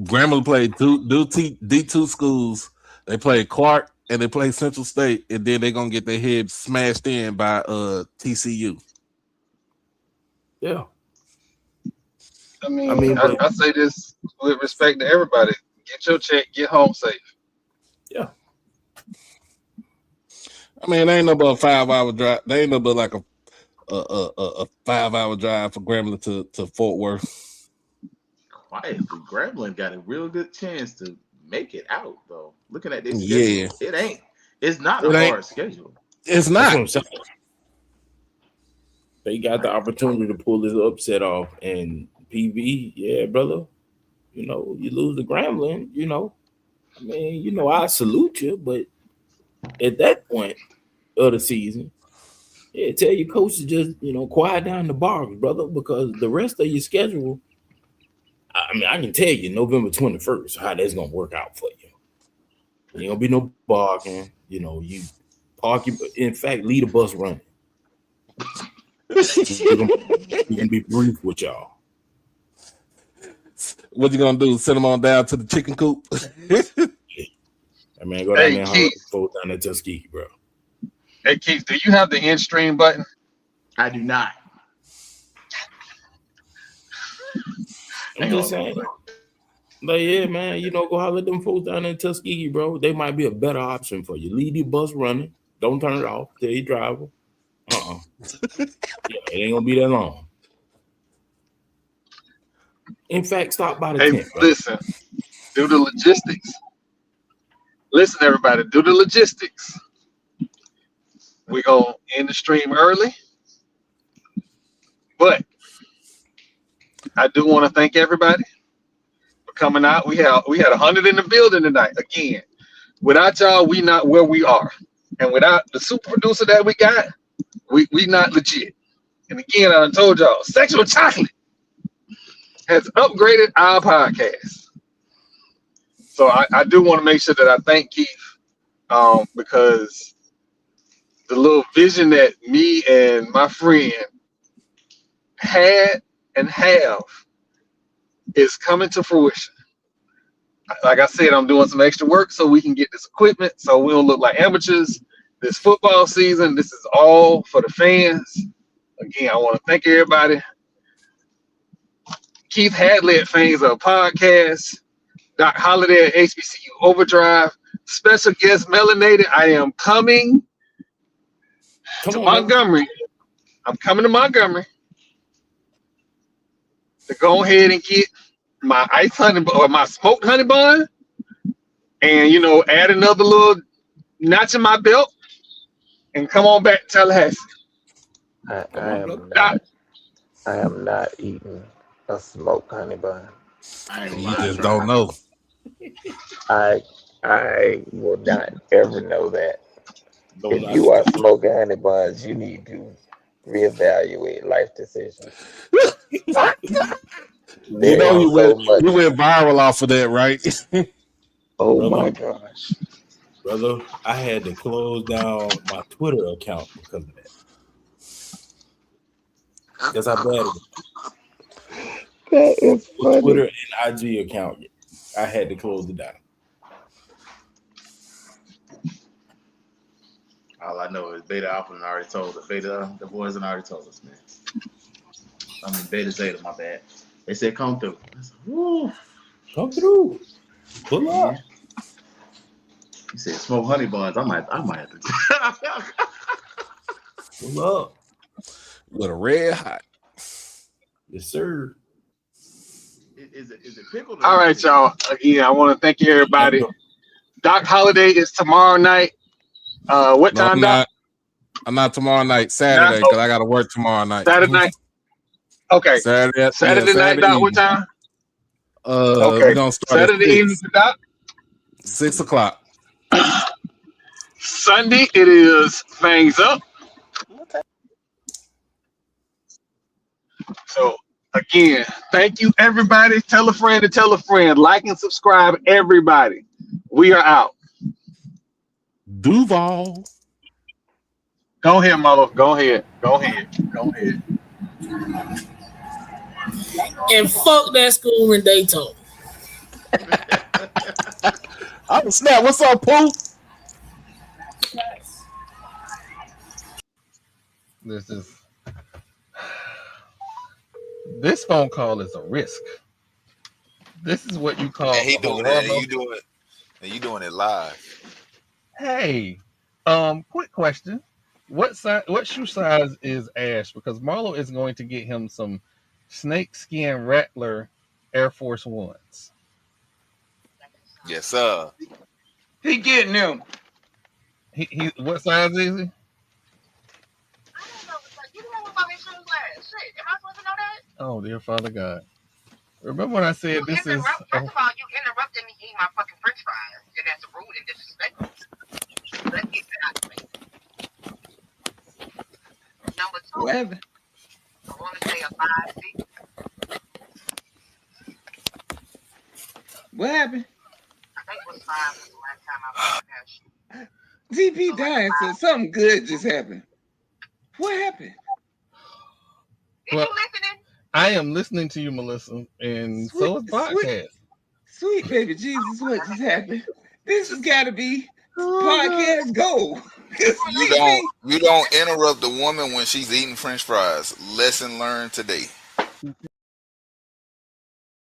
Grambling played two D2 schools. They played Clark and they played Central State, and then they're gonna get their heads smashed in by TCU. Yeah. I mean, I say this with respect to everybody. Get your check, get home safe. Yeah. I mean, they ain't no but a 5-hour drive. They ain't no but like a 5-hour drive for Grambling to Fort Worth. Quietly, Grambling got a real good chance to make it out, though. Looking at this schedule, it's not a hard schedule. It's not. They got the opportunity to pull this upset off, and PV, yeah, brother. You know, you lose the Grambling, you know. I mean, you know, I salute you, but at that point of the season, yeah, tell your coach to just, you know, quiet down the bars, brother, because the rest of your schedule, I mean, I can tell you November 21st how that's gonna work out for you. There ain't gonna be no barking. You know, you park your, in fact, leave the bus running. You can be brief with y'all. What you gonna do? Send them on down to the chicken coop? I mean, go down there and go down to Tuskegee, bro. Hey Keith, do you have the end stream button? I do not. I'm just saying. But yeah, man, you know, go holler at them folks down in Tuskegee, bro. They might be a better option for you. Leave the bus running. Don't turn it off. Tell your driver. Yeah, it ain't gonna be that long. In fact, stop by the tent. Listen, do the logistics. Listen, everybody, do the logistics. We're gonna end the stream early, but I do want to thank everybody for coming out. We had 100 in the building tonight. Again, without y'all, we not where we are, and without the super producer that we got, we not legit. And again, I told y'all, Sexual Chocolate has upgraded our podcast. So I do want to make sure that I thank Keith because the little vision that me and my friend had and have is coming to fruition. Like I said, I'm doing some extra work so we can get this equipment so we don't look like amateurs. This football season, this is all for the fans. Again, I want to thank everybody. Keith Hadley at Fans of Podcast. Doc Holliday at HBCU Overdrive. Special guest Melanated. I am coming to Montgomery. I'm coming to Montgomery to go ahead and get my ice honey or my smoked honey bun, and add another little notch in my belt, and come on back to Tallahassee. I am not eating a smoked honey bun. You just don't know. I will not ever know that. If you are smoking honey buns, you need to reevaluate life decisions. You went viral off of that, right? Oh my gosh. Brother, I had to close down my Twitter account because of that. That's how bad it was. That is funny. Twitter and IG account, I had to close it down. All I know is Beta Alpha already told us. The boys already told us, man. I mean, Beta Zeta, my bad. They said come through. I said, woo. Come through. Pull up. He said smoke honey buns. I might have to. Pull up. With a red hot. Yes, sir. Is it pickled? All right, y'all. Again, I want to thank you, everybody. Doc Holiday is tomorrow night. What time, Doc? I'm not tomorrow night. Saturday, because I got to work tomorrow night. Saturday night. Okay. Saturday night, Doc. What time? Okay. We're gonna start Saturday evening, Doc. 6 o'clock. Sunday, it is Fangs Up. So, again, thank you, everybody. Tell a friend to tell a friend. Like and subscribe, everybody. We are out. Duval. Go ahead, Marlo. Go ahead. And fuck that school in Daytona. I'm snap. What's up, Pooh? This phone call is a risk. This is what you call. And he doing it, and you doing it live. Hey, quick question. What shoe size is Ash? Because Marlo is going to get him some snakeskin Rattler Air Force Ones. Yes, sir. He getting them. He what size is he? Oh, dear Father God. Remember when I said this is... First of all, you interrupted me eating my fucking french fries, and that's rude and disrespectful. Let's get that out of the way. Number two, What happened? I want to say a 5 What happened? I think it was 5 was the last time I was DP dying said something good just happened. What happened? Well, I am listening to you, Melissa, and so is podcast. Sweet baby Jesus, what just happened? This has got to be podcast gold. You don't interrupt the woman when she's eating French fries. Lesson learned today.